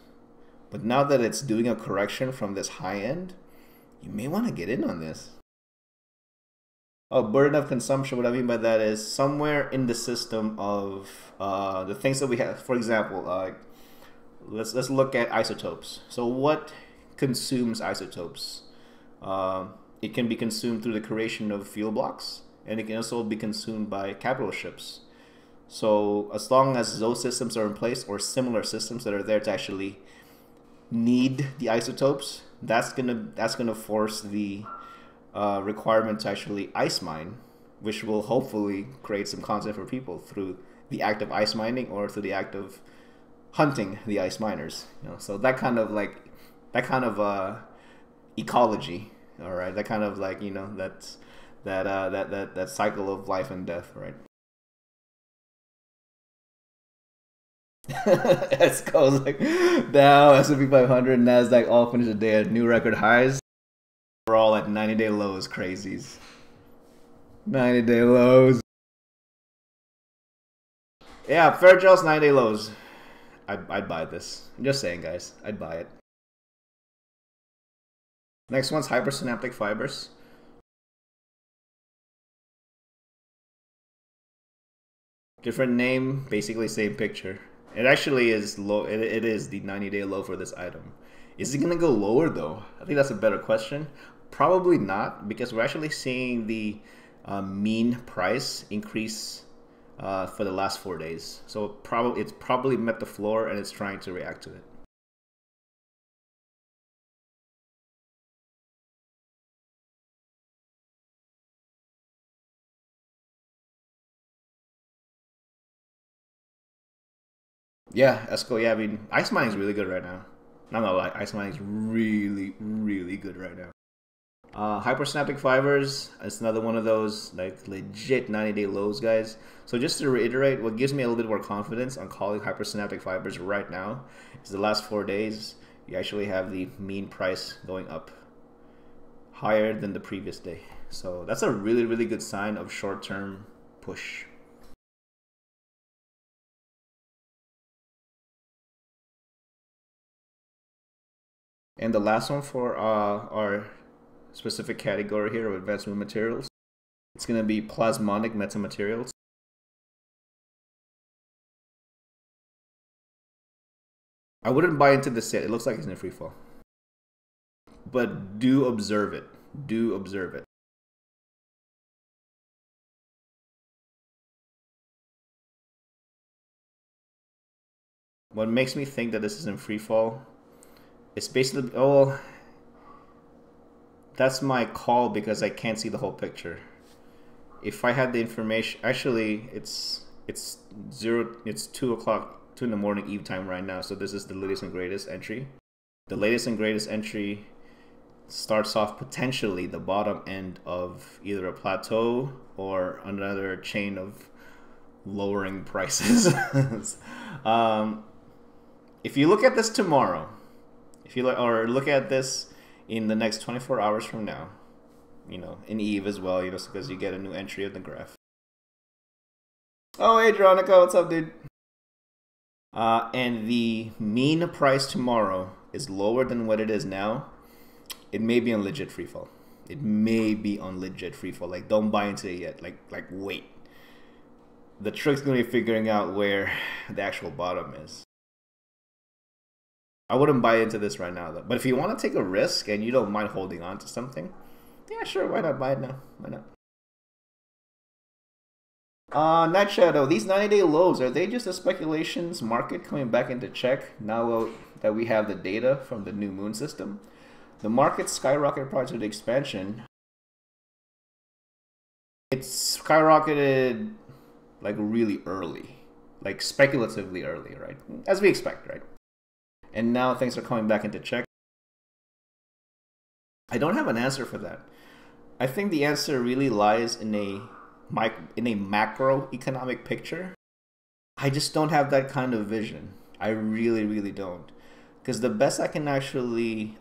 But now that it's doing a correction from this high end, you may want to get in on this. Oh, burden of consumption. What I mean by that is somewhere in the system of the things that we have. For example, let's look at isotopes. So what consumes isotopes? It can be consumed through the creation of fuel blocks, and it can also be consumed by capital ships. So as long as those systems are in place, or similar systems that are there to actually need the isotopes, that's gonna force the requirement to actually ice mine, which will hopefully create some content for people through the act of ice mining or through the act of hunting the ice miners. So that kind of ecology. All right, that kind of that cycle of life and death, right? It goes like Dow, S&P 500, Nasdaq all finished the day at new record highs. We're all at 90-day lows, crazies. 90-day lows. Yeah, Fairgel's 90-day lows. I'd buy this. I'm just saying, guys. I'd buy it. Next one's hypersynaptic fibers. Different name, basically same picture. It actually is low. It is the 90-day low for this item. Is it gonna go lower though? I think that's a better question. Probably not, because we're actually seeing the mean price increase for the last 4 days. So it's probably met the floor and it's trying to react to it. Yeah, Esco. Yeah, I mean, ice mining is really good right now. Not gonna lie, ice mining is really, really good right now. Hypersynaptic fibers, it's another one of those like legit 90-day lows, guys. So just to reiterate, what gives me a little bit more confidence on calling hypersynaptic fibers right now is the last 4 days, you actually have the mean price going up higher than the previous day. So that's a really, really good sign of short-term push. And the last one for our specific category here of advanced movement materials, it's going to be plasmonic metamaterials. I wouldn't buy into this yet. It looks like it's in a free fall. But do observe it. Do observe it. what makes me think that this is in free fall is basically, oh, that's my call because I can't see the whole picture. If I had the information, actually, it's 2 o'clock, 2 in the morning Eve time right now. So this is the latest and greatest entry. The latest and greatest entry starts off potentially the bottom end of either a plateau or another chain of lowering prices. If you look at this tomorrow, if you look at this in the next 24 hours from now, you know, in Eve as well, you know, because you get a new entry of the graph. Oh, hey, Veronica, what's up, dude? And the mean price tomorrow is lower than what it is now. It may be on legit free fall. It may be on legit free fall. Like, don't buy into it yet. Like wait. The trick's gonna be figuring out where the actual bottom is. I wouldn't buy into this right now, though. But if you want to take a risk and you don't mind holding on to something, yeah, sure, why not buy it now? Why not? Night Shadow, these 90-day lows, are they just a speculations market coming back into check now that we have the data from the new moon system? The market skyrocketed prior to the expansion. It's skyrocketed like really early, like speculatively early, right? As we expect, right? And now things are coming back into check. I don't have an answer for that. I think the answer really lies in a macroeconomic picture. I just don't have that kind of vision. I really don't. Because the best I can actually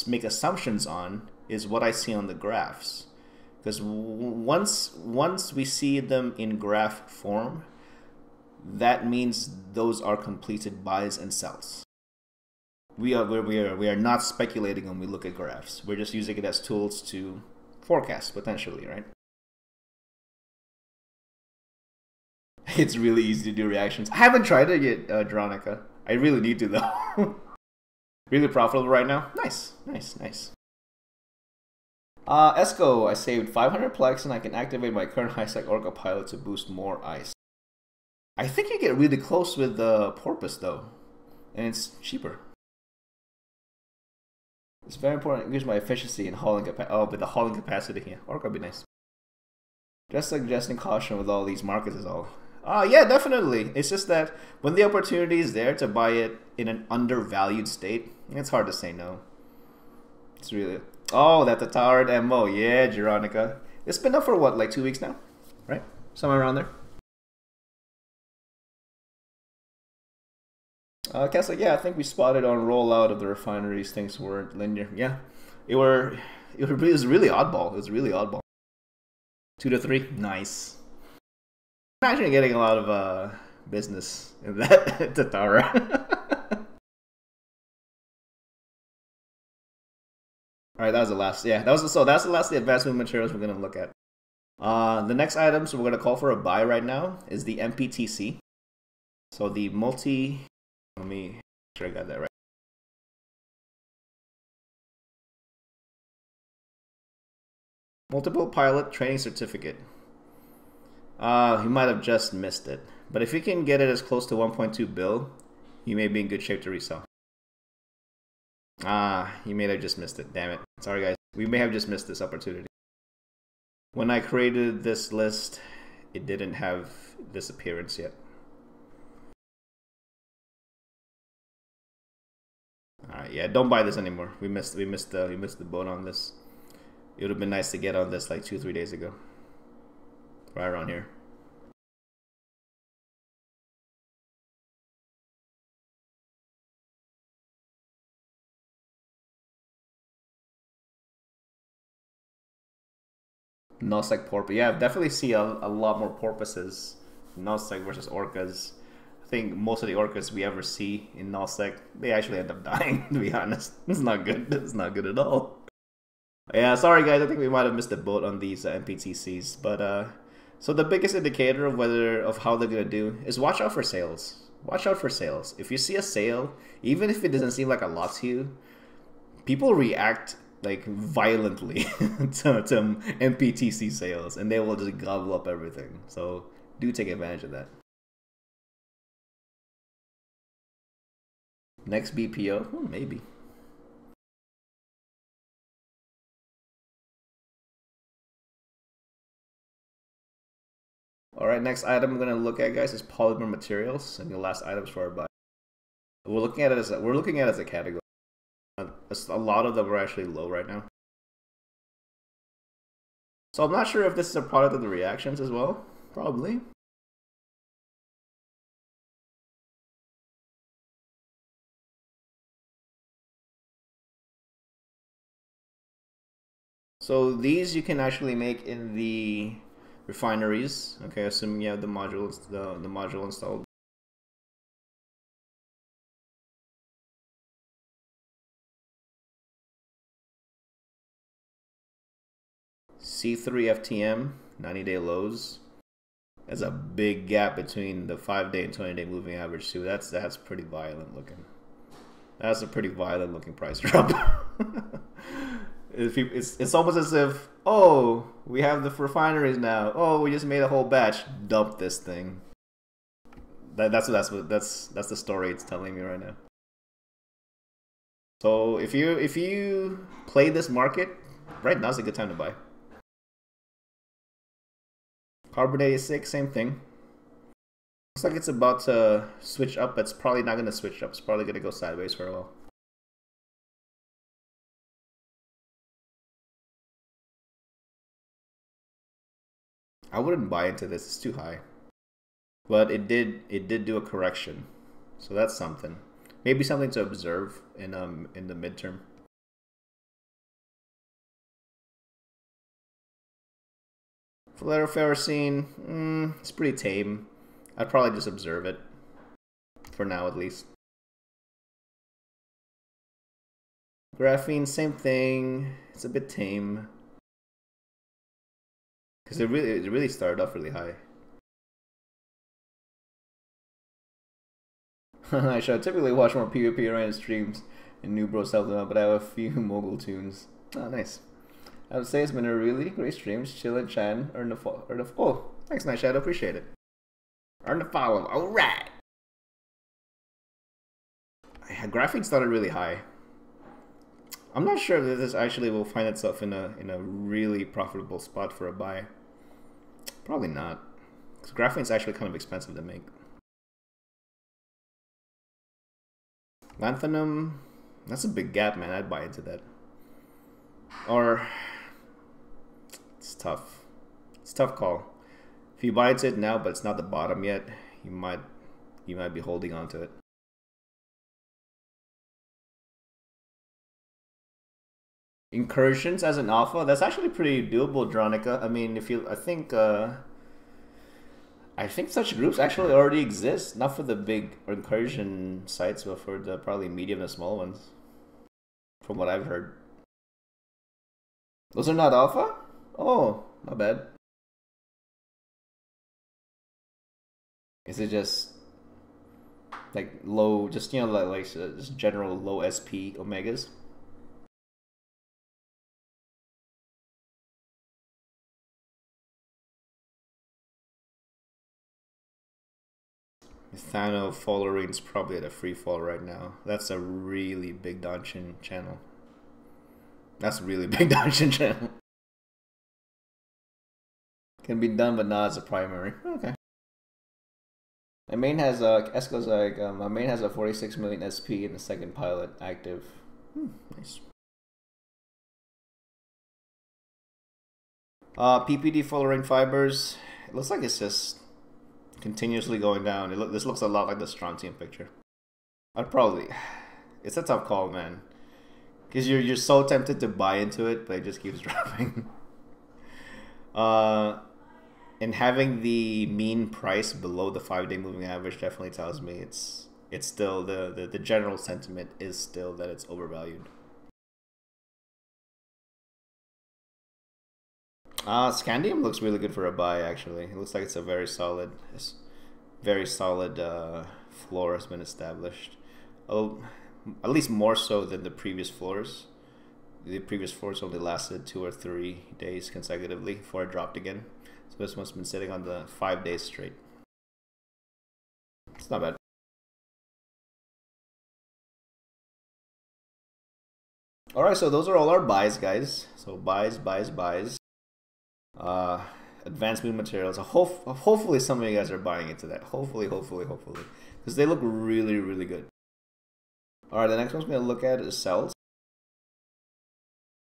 make assumptions on is what I see on the graphs. Because once we see them in graph form, that means those are completed buys and sells. We are not speculating when we look at graphs. We're just using it as tools to forecast potentially, right? It's really easy to do reactions. I haven't tried it yet, Dronica. I really need to though. Really profitable right now. Nice. Esco, I saved 500 plex and I can activate my current high-sec Orca pilot to boost more ice. I think you get really close with the Porpoise though, and it's cheaper. It's very important to increase my efficiency in hauling capacity. Oh, but the hauling capacity here. Orca would be nice. Just suggesting caution with all these markets is all. Yeah, definitely. It's just that when the opportunity is there to buy it in an undervalued state, it's hard to say no. It's really... Oh, that's a towered MO. Yeah, Veronica. It's been up for what, like 2 weeks now? Right? Somewhere around there. Kessler, yeah, I think we spotted on rollout of the refineries things weren't linear. Yeah, it was really oddball. It was really oddball. 2 to 3, nice. I'm actually getting a lot of business in that Tatara. All right, that was the last. Yeah, that's the last of the advanced movement materials we're gonna look at. The next items we're gonna call for a buy right now is the MPTC. So the multi. Let me make sure I got that right. Multiple pilot training certificate. You might have just missed it. But if you can get it as close to 1.2 bill, you may be in good shape to resell. You may have just missed it. Damn it. Sorry, guys. We may have just missed this opportunity. When I created this list, it didn't have this appearance yet. Alright, yeah, don't buy this anymore. We missed the boat on this. It would have been nice to get on this like 2-3 days ago. Right around here. Nullsec porpoise. Yeah, I definitely see a lot more porpoises. Nullsec versus orcas. I think most of the orcas we ever see in Nullsec, they actually end up dying, to be honest. It's not good. It's not good at all. Yeah, sorry guys, I think we might have missed the boat on these MPTCs. But so the biggest indicator of how they're gonna do is watch out for sales. Watch out for sales. If you see a sale, even if it doesn't seem like a lot to you, people react like violently to MPTC sales, and they will just gobble up everything. So do take advantage of that. Next BPO? Oh, maybe. All right, next item I'm gonna look at, guys, is polymer materials, and the last items for our buy. We're looking at it as a category. A lot of them are actually low right now. So I'm not sure if this is a product of the reactions as well. Probably. So these you can actually make in the refineries. Okay, assuming you have the module installed. C3 FTM, 90-day lows. There's a big gap between the 5-day and 20-day moving average too. That's pretty violent looking. That's a pretty violent looking price drop. It's almost as if, oh, we have the refineries now. Oh, we just made a whole batch. Dump this thing. That's the story it's telling me right now. So if you play this market, right now's a good time to buy. Carbon 86, same thing. Looks like it's about to switch up. It's probably not going to switch up. It's probably going to go sideways for a while. I wouldn't buy into this. It's too high. But it did do a correction. So that's something. Maybe something to observe in the midterm. Ferrocene, it's pretty tame. I'd probably just observe it. For now, at least. Graphene, same thing. It's a bit tame. Because it really started off really high. I should typically watch more PvP Orion streams and New Bros help them out, but I have a few mogul tunes. Oh, nice. I would say it's been a really great stream. Chill and Chan, earn the follow. Oh, thanks, Night Shadow. Appreciate it. Earn the follow. All right. Graphene started really high. I'm not sure if this actually will find itself in a really profitable spot for a buy. Probably not, because graphene's actually kind of expensive to make. Lanthanum, that's a big gap, man. I'd buy into that. Or it's tough. It's a tough call. If you buy into it now, but it's not the bottom yet, you might be holding on to it. Incursions as an alpha, that's actually pretty doable, Dronica. I mean, I think such groups actually already exist, not for the big incursion sites, but for the probably medium and small ones, from what I've heard. Those are not alpha? Oh, not bad. Is it just like low, just just general low SP omegas? Thano Fallerine's probably at a free fall right now. That's a really big Danchin channel. That's a really big Danchin channel. Can be done, but not as a primary. Okay. My main has Esco's like my main has a 46 million SP and the second pilot active. Nice. PPD Fullerene fibers. It looks like it's just continuously going down. This looks a lot like the strontium picture. I'd probably. It's a tough call, man. Because you're so tempted to buy into it, but it just keeps dropping. And having the mean price below the 5-day moving average definitely tells me it's still the general sentiment is still that it's overvalued. Scandium looks really good for a buy. Actually, it looks like it's a very solid floor has been established. Oh, at least more so than the previous floors. The previous floors only lasted 2 or 3 days consecutively before it dropped again. So this one's been sitting on the 5 days straight. It's not bad. All right, so those are all our buys, guys. So buys, buys, buys. Advanced moon materials. Hopefully some of you guys are buying into that. Hopefully. Because they look really, really good. All right, the next one's going to look at is cells.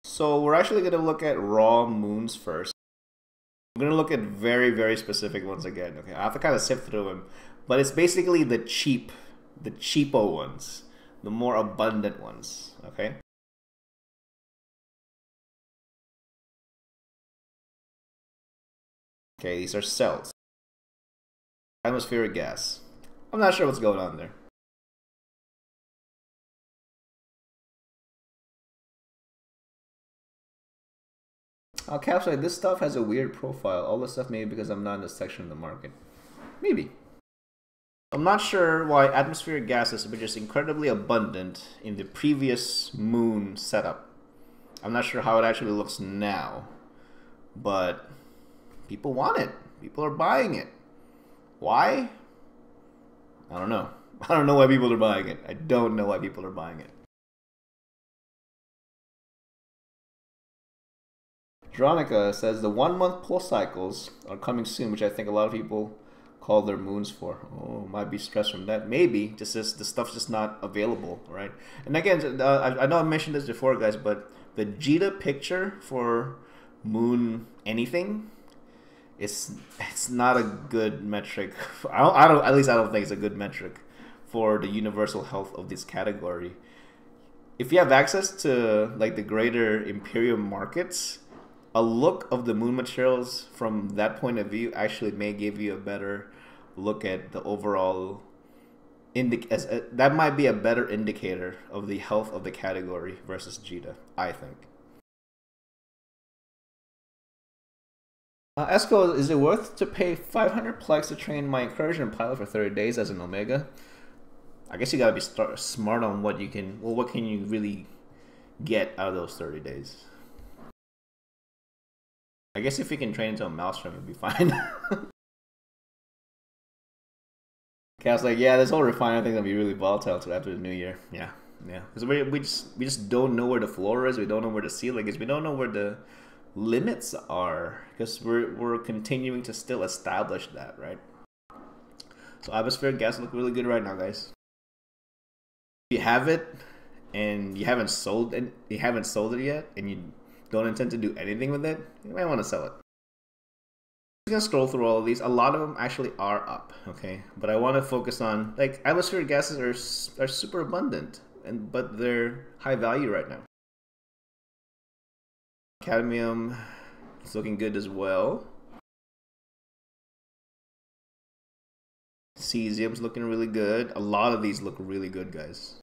So we're actually going to look at raw moons first. I'm going to look at very, very specific ones again. Okay, I have to kind of sift through them. But it's basically the cheapo ones. The more abundant ones, okay? Okay, these are cells. Atmospheric gas. I'm not sure what's going on there. Capsule, this stuff has a weird profile. All this stuff maybe because I'm not in this section of the market. Maybe. I'm not sure why atmospheric gases were just incredibly abundant in the previous moon setup. I'm not sure how it actually looks now. But people want it. People are buying it. Why? I don't know. I don't know why people are buying it. I don't know why people are buying it. Dronica says the 1 month pulse cycles are coming soon, which I think a lot of people call their moons for. Oh, might be stress from that. Maybe, just the stuff's just not available, right? And again, I know I mentioned this before, guys, but the JITA picture for moon anything, it's not a good metric. At least I don't think it's a good metric for the universal health of this category. If you have access to like the greater imperial markets, a look of the moon materials from that point of view actually may give you a better look at the overall that might be a better indicator of the health of the category versus JITA, I think. Esco, is it worth to pay 500 plex to train my incursion pilot for 30 days as an Omega? I guess you gotta be smart on what you can. Well, what can you really get out of those 30 days? I guess if you can train into a Maelstrom, it'd be fine. Cat's like, yeah, this whole refiner thing's gonna be really volatile until after the new year. Yeah. Because we just don't know where the floor is. We don't know where the ceiling is. We don't know where the limits are because we're continuing to still establish that, right? So atmospheric gas look really good right now, guys. If you have it and you haven't sold it yet, and you don't intend to do anything with it, you might want to sell it. I'm just gonna scroll through all of these. A lot of them actually are up, okay? But I want to focus on like atmospheric gases are super abundant, but they're high value right now. Cadmium is looking good as well. Cesium's looking really good. A lot of these look really good, guys.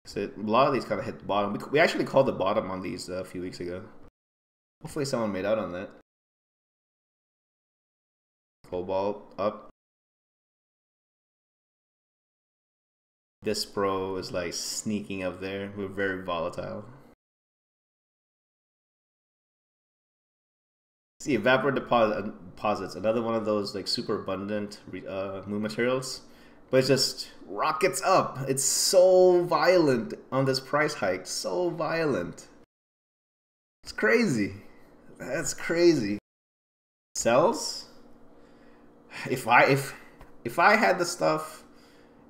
So a lot of these kind of hit the bottom. We actually called the bottom on these a few weeks ago. Hopefully someone made out on that. Cobalt up. This pro is like sneaking up there. We're very volatile. See, vapor deposits, another one of those like super abundant moon materials. But it just rockets up. It's so violent on this price hike. So violent. It's crazy. That's crazy. Cells? If I had the stuff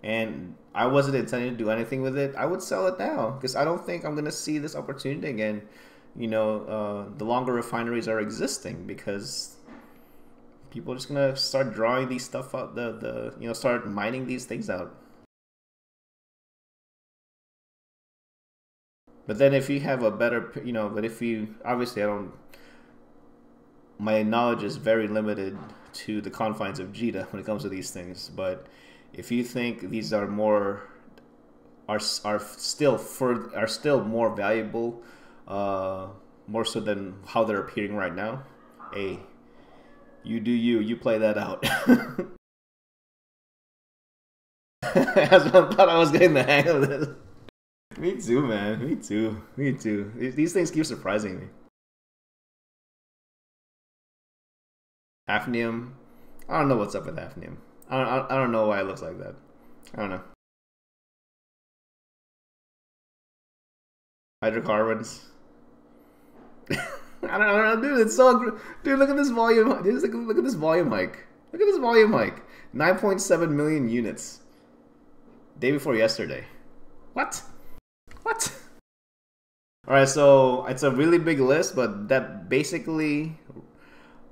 and I wasn't intending to do anything with it, I would sell it now because I don't think I'm gonna see this opportunity again. You know, the longer refineries are existing because people are just gonna start drawing these stuff out. Start mining these things out. But then if you have a better, but if you obviously my knowledge is very limited to the confines of JITA when it comes to these things. But if you think these are still more valuable, more so than how they're appearing right now, hey, you do you play that out. I thought I was getting the hang of this. Me too, man. Me too. These things keep surprising me. Hafnium. I don't know what's up with hafnium. I don't know why it looks like that. I don't know. Hydrocarbons. I don't know, dude. It's so, dude. Look at this volume. Dude, look at this volume hike. Look at this volume hike. 9.7 million units. Day before yesterday. What? What? All right, so it's a really big list, but that basically,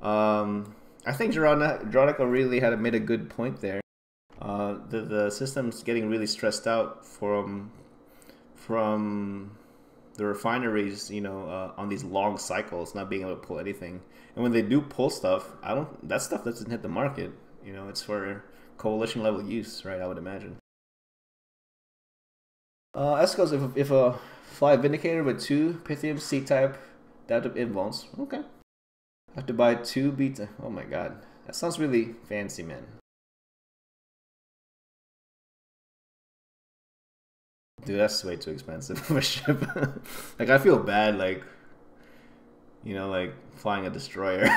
I think Jeronica really had made a good point there. The system's getting really stressed out from the refineries, you know, on these long cycles, not being able to pull anything. And when they do pull stuff, that stuff doesn't hit the market. You know, it's for coalition level use, right? I would imagine. Escos, if a fly vindicator with 2 Pythium C-type adaptive involves, okay. I have to buy 2 beta. Oh my god, that sounds really fancy, man. Dude, that's way too expensive for a ship. Like, I feel bad, like, you know, like flying a destroyer.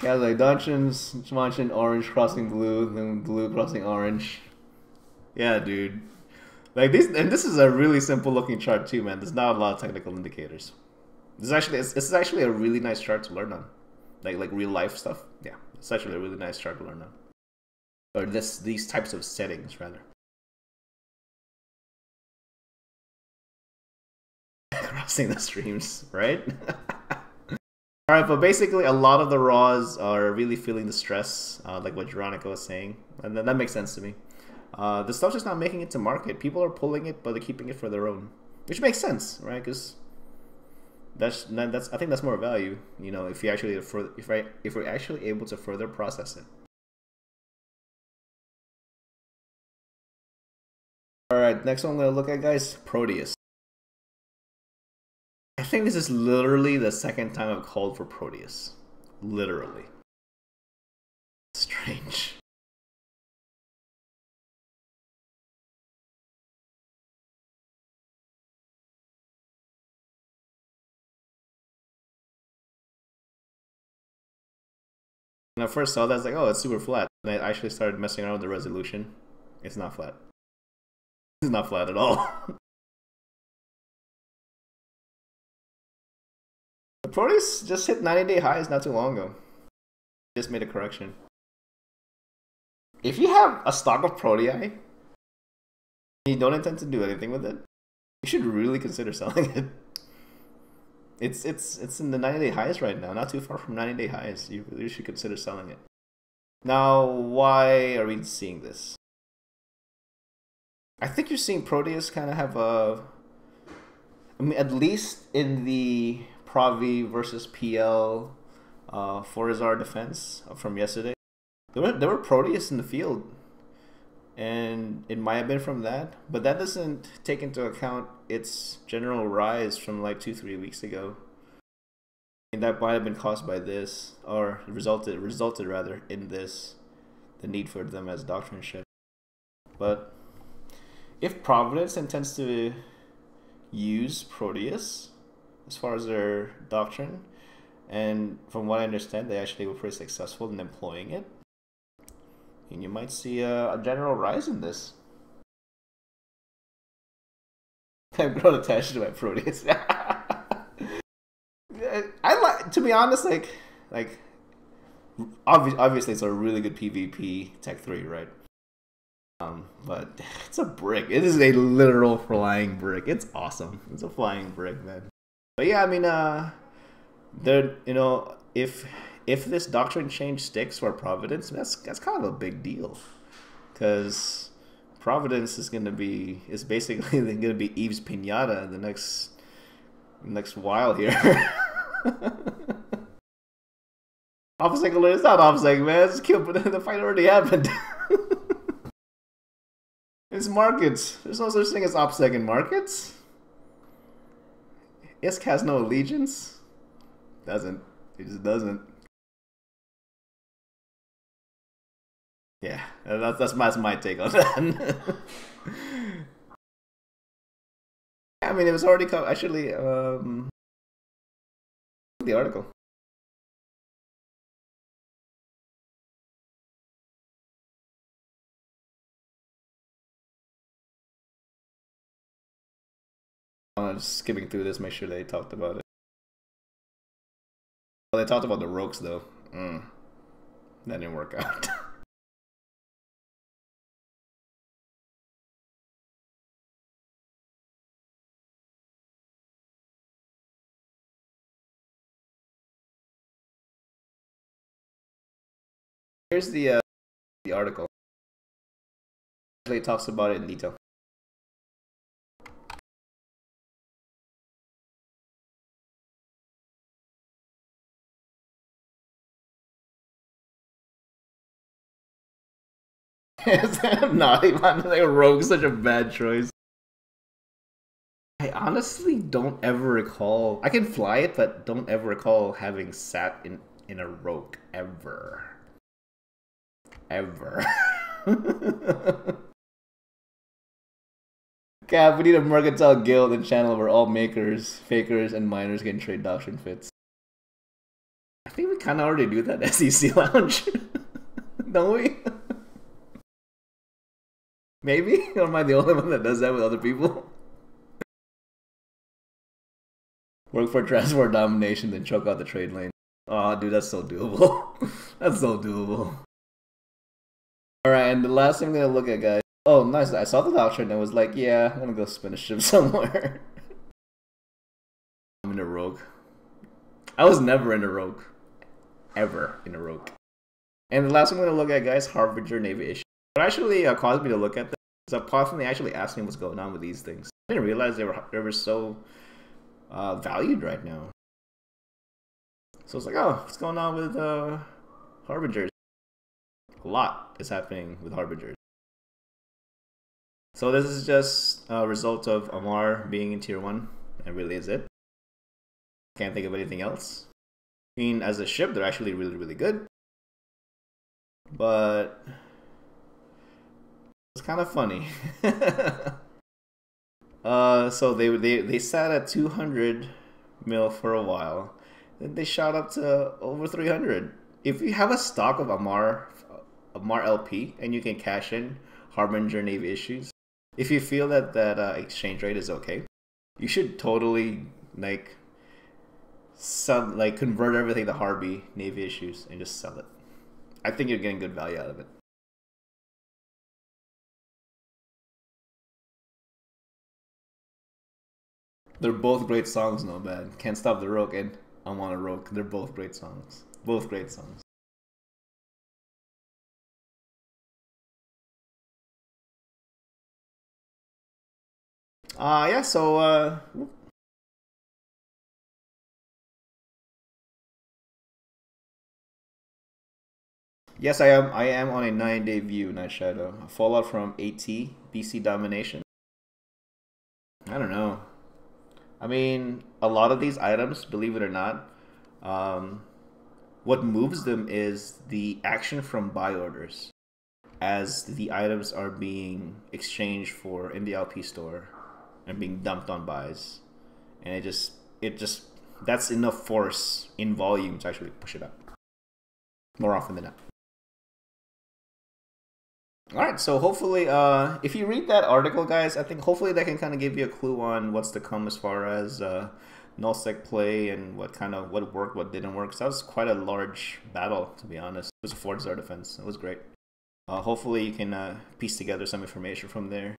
Yeah, like Dungeons, Dimension, orange crossing blue, then blue crossing orange. Yeah, dude. Like this is a really simple looking chart too, man. There's not a lot of technical indicators. This is actually a really nice chart to learn on, like real life stuff. Yeah, it's actually a really nice chart to learn on, or these types of settings rather. Crossing the streams, right? All right, but basically, a lot of the raws are really feeling the stress, like what Jeronica was saying, and that makes sense to me. The stuff's just not making it to market. People are pulling it, but they're keeping it for their own, which makes sense, right? Because that's I think that's more value, you know, if we're actually able to further process it. All right, next one I'm gonna look at, guys, Proteus. I think this is literally the second time I've called for Proteus. Literally. Strange. When I first saw that, I was like, oh, it's super flat. And I actually started messing around with the resolution. It's not flat. It's not flat at all. The Proteus just hit 90-day highs not too long ago. Just made a correction. If you have a stock of Protei and you don't intend to do anything with it, you should really consider selling it. It's in the 90-day highs right now, not too far from 90-day highs. You really should consider selling it. Now, why are we seeing this? I think you're seeing Proteus kind of have a, I mean, at least in the Provi versus PL Forizar defense from yesterday, there were Proteus in the field, and it might have been from that, but that doesn't take into account its general rise from like 2-3 weeks ago. And that might have been caused by this, or resulted rather in this, the need for them as doctrine ship. But if Providence intends to use Proteus as far as their doctrine, and from what I understand, they actually were pretty successful in employing it, and you might see a general rise in this. I'm grown attached to my Proteus. I like, to be honest, like obviously it's a really good PvP Tech 3, right? But it's a brick. It is a literal flying brick. It's awesome. It's a flying brick, man. But yeah, I mean, there, you know, if this doctrine change sticks for Providence, that's kind of a big deal, because Providence is basically gonna be Eve's Pinata in the next while here. Obstacle, it's not obstacle, man. It's kill, but the fight already happened. It's markets. There's no such thing as OPSEC in markets. ISK has no allegiance. Doesn't. It just doesn't. Yeah, that's my take on that. I mean, it was already actually the article. I'm just skipping through this, make sure they talked about it. Well, they talked about the Rokes though. That didn't work out. Here's the article. It talks about it in detail. Not even like Rogue, such a bad choice. I honestly don't ever recall. I can fly it, but don't ever recall having sat in a Rogue ever. Ever. God, we need a mercantile guild and channel where all makers, fakers, and miners can trade doctrine fits. I think we kind of already do that at SEC Lounge. Don't we? Maybe? Or am I the only one that does that with other people? Work for transport domination, then choke out the trade lane. Oh, dude, that's so doable. That's so doable. Alright, and the last thing I'm gonna look at, guys. Oh, nice. I saw the doctrine and was like, yeah, I'm gonna go spin a ship somewhere. I'm in a Rogue. I was never in a Rogue. Ever in a Rogue. And the last one I'm gonna look at, guys, Harbinger Navy issue. What actually caused me to look at this is a constantly actually asking what's going on with these things. I didn't realize they were so valued right now. So it's like, oh, what's going on with Harbingers? A lot is happening with Harbingers. So this is just a result of Amar being in tier 1. That really is it. Can't think of anything else. I mean, as a ship, they're actually really, really good. But it's kind of funny. So they sat at 200 mil for a while. Then they shot up to over 300. If you have a stock of Amar LP and you can cash in Harbinger Navy issues, if you feel that exchange rate is okay, you should totally convert everything to Harby Navy issues and just sell it. I think you're getting good value out of it. They're both great songs, no bad. Can't Stop the Rogue and I'm on a Rogue. They're both great songs. Both great songs. Yeah, so yes, I am on a 9-day view, Night Shadow. A fallout from AT, BC domination. I don't know. I mean, a lot of these items, believe it or not, what moves them is the action from buy orders as the items are being exchanged for in the LP store and being dumped on buys. And it just that's enough force in volume to actually push it up more often than not. Alright, so hopefully, if you read that article, guys, I think hopefully that can kind of give you a clue on what's to come as far as nullsec play and what worked, what didn't work. So that was quite a large battle, to be honest. It was a 4-star defense. It was great. Hopefully you can piece together some information from there.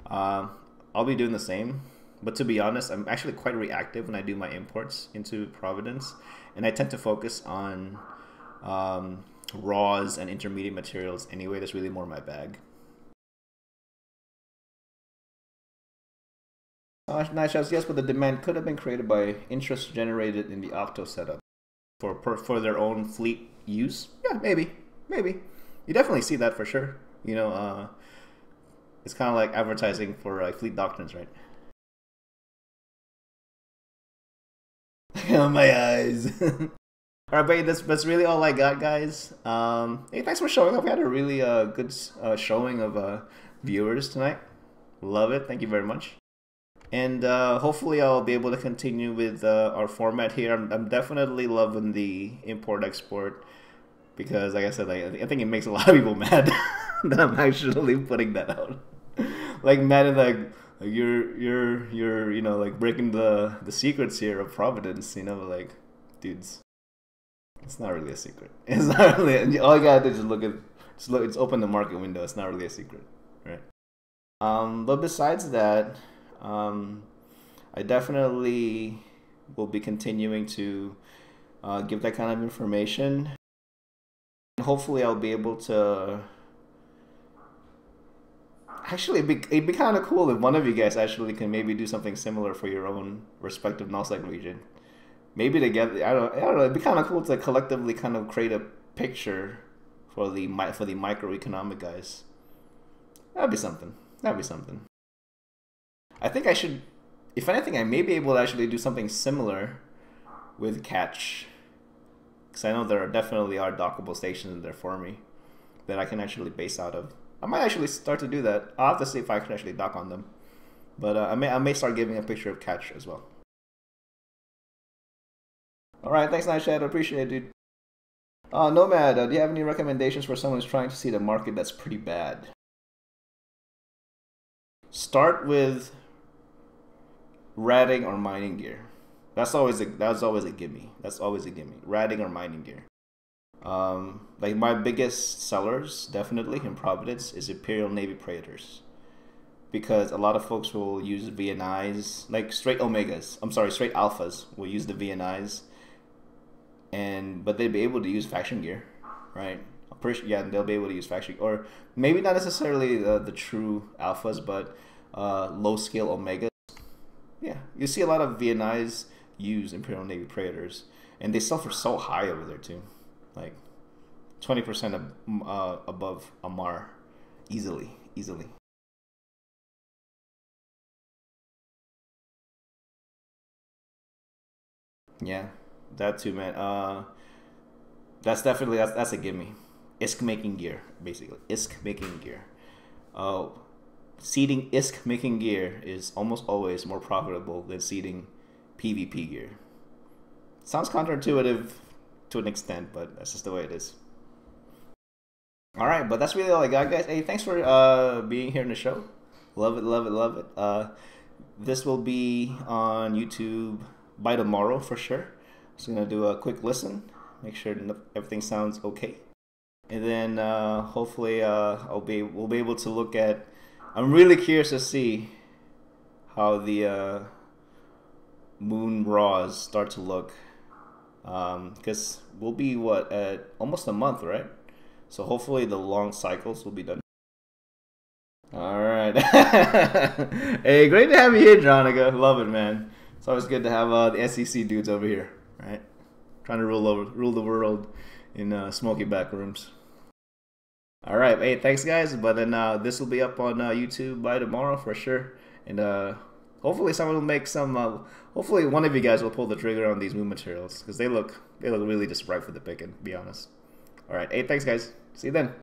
I'll be doing the same, but to be honest, I'm actually quite reactive when I do my imports into Providence, and I tend to focus on raws and intermediate materials anyway. That's really more my bag. Nice shots, yes, but the demand could have been created by interest generated in the Octo setup for their own fleet use. Yeah, maybe. You definitely see that for sure. You know, it's kind of like advertising for fleet doctrines, right? Oh, my eyes. Alright, but that's really all I got, guys. Hey, thanks for showing up. We had a really good showing of viewers tonight. Love it. Thank you very much. And hopefully I'll be able to continue with our format here. I'm definitely loving the import-export because, like I said, I think it makes a lot of people mad that I'm actually putting that out. Like, mad at Like you're you know, like breaking the secrets here of Providence. You know, like, dudes, it's not really a secret. It's not really. All you gotta do is just look at, just look. It's open the market window. It's not really a secret, right? But besides that, I definitely will be continuing to give that kind of information. Hopefully, I'll be able to. Actually, it'd be kind of cool if one of you guys actually can maybe do something similar for your own respective NOSEC region. Maybe together, I don't know. It'd be kind of cool to collectively kind of create a picture for the microeconomic guys. That'd be something. That'd be something. I think I should, if anything, I may be able to actually do something similar with Catch, because I know there are definitely are dockable stations in there for me that I can actually base out of. I might actually start to do that. I'll have to see if I can actually dock on them, but I may start giving a picture of Catch as well. All right, thanks, Nightshade. I appreciate it, dude. Nomad, do you have any recommendations for someone who's trying to see the market that's pretty bad? Start with ratting or mining gear. That's always a gimme. That's always a gimme. Ratting or mining gear. Like my biggest sellers definitely in Providence is Imperial Navy Predators, because a lot of folks will use VNIs, like straight Omegas. I'm sorry, straight Alphas will use the VNIs, but they'd be able to use faction gear, right? Yeah, they'll be able to use faction, or maybe not necessarily the true Alphas, but low scale Omegas. Yeah, you see a lot of VNIs use Imperial Navy Predators, and they sell for so high over there too, like 20% above Amar, easily. Yeah, that too, man. That's definitely that's a gimme. ISK making gear, basically. ISK making gear. Seeding ISK making gear is almost always more profitable than seeding PvP gear. Sounds counterintuitive to an extent, but that's just the way it is. All right, but that's really all I got, guys. Hey, thanks for being here in the show. Love it, love it, love it. This will be on YouTube by tomorrow for sure. Just gonna do a quick listen, make sure everything sounds okay, and then hopefully we'll be able to look at. I'm really curious to see how the moon raws start to look, because we'll be at almost a month, right? So hopefully the long cycles will be done. All right. Hey, great to have you here, Jonica. Love it, man. It's always good to have the SEC dudes over here, right? Trying to rule the world in smoky back rooms. All right, hey, thanks, guys. But then this will be up on YouTube by tomorrow for sure, and hopefully someone will make some. Hopefully one of you guys will pull the trigger on these moon materials, because they look really just ripe for the picking, to be honest. All right, hey, thanks, guys. See you then.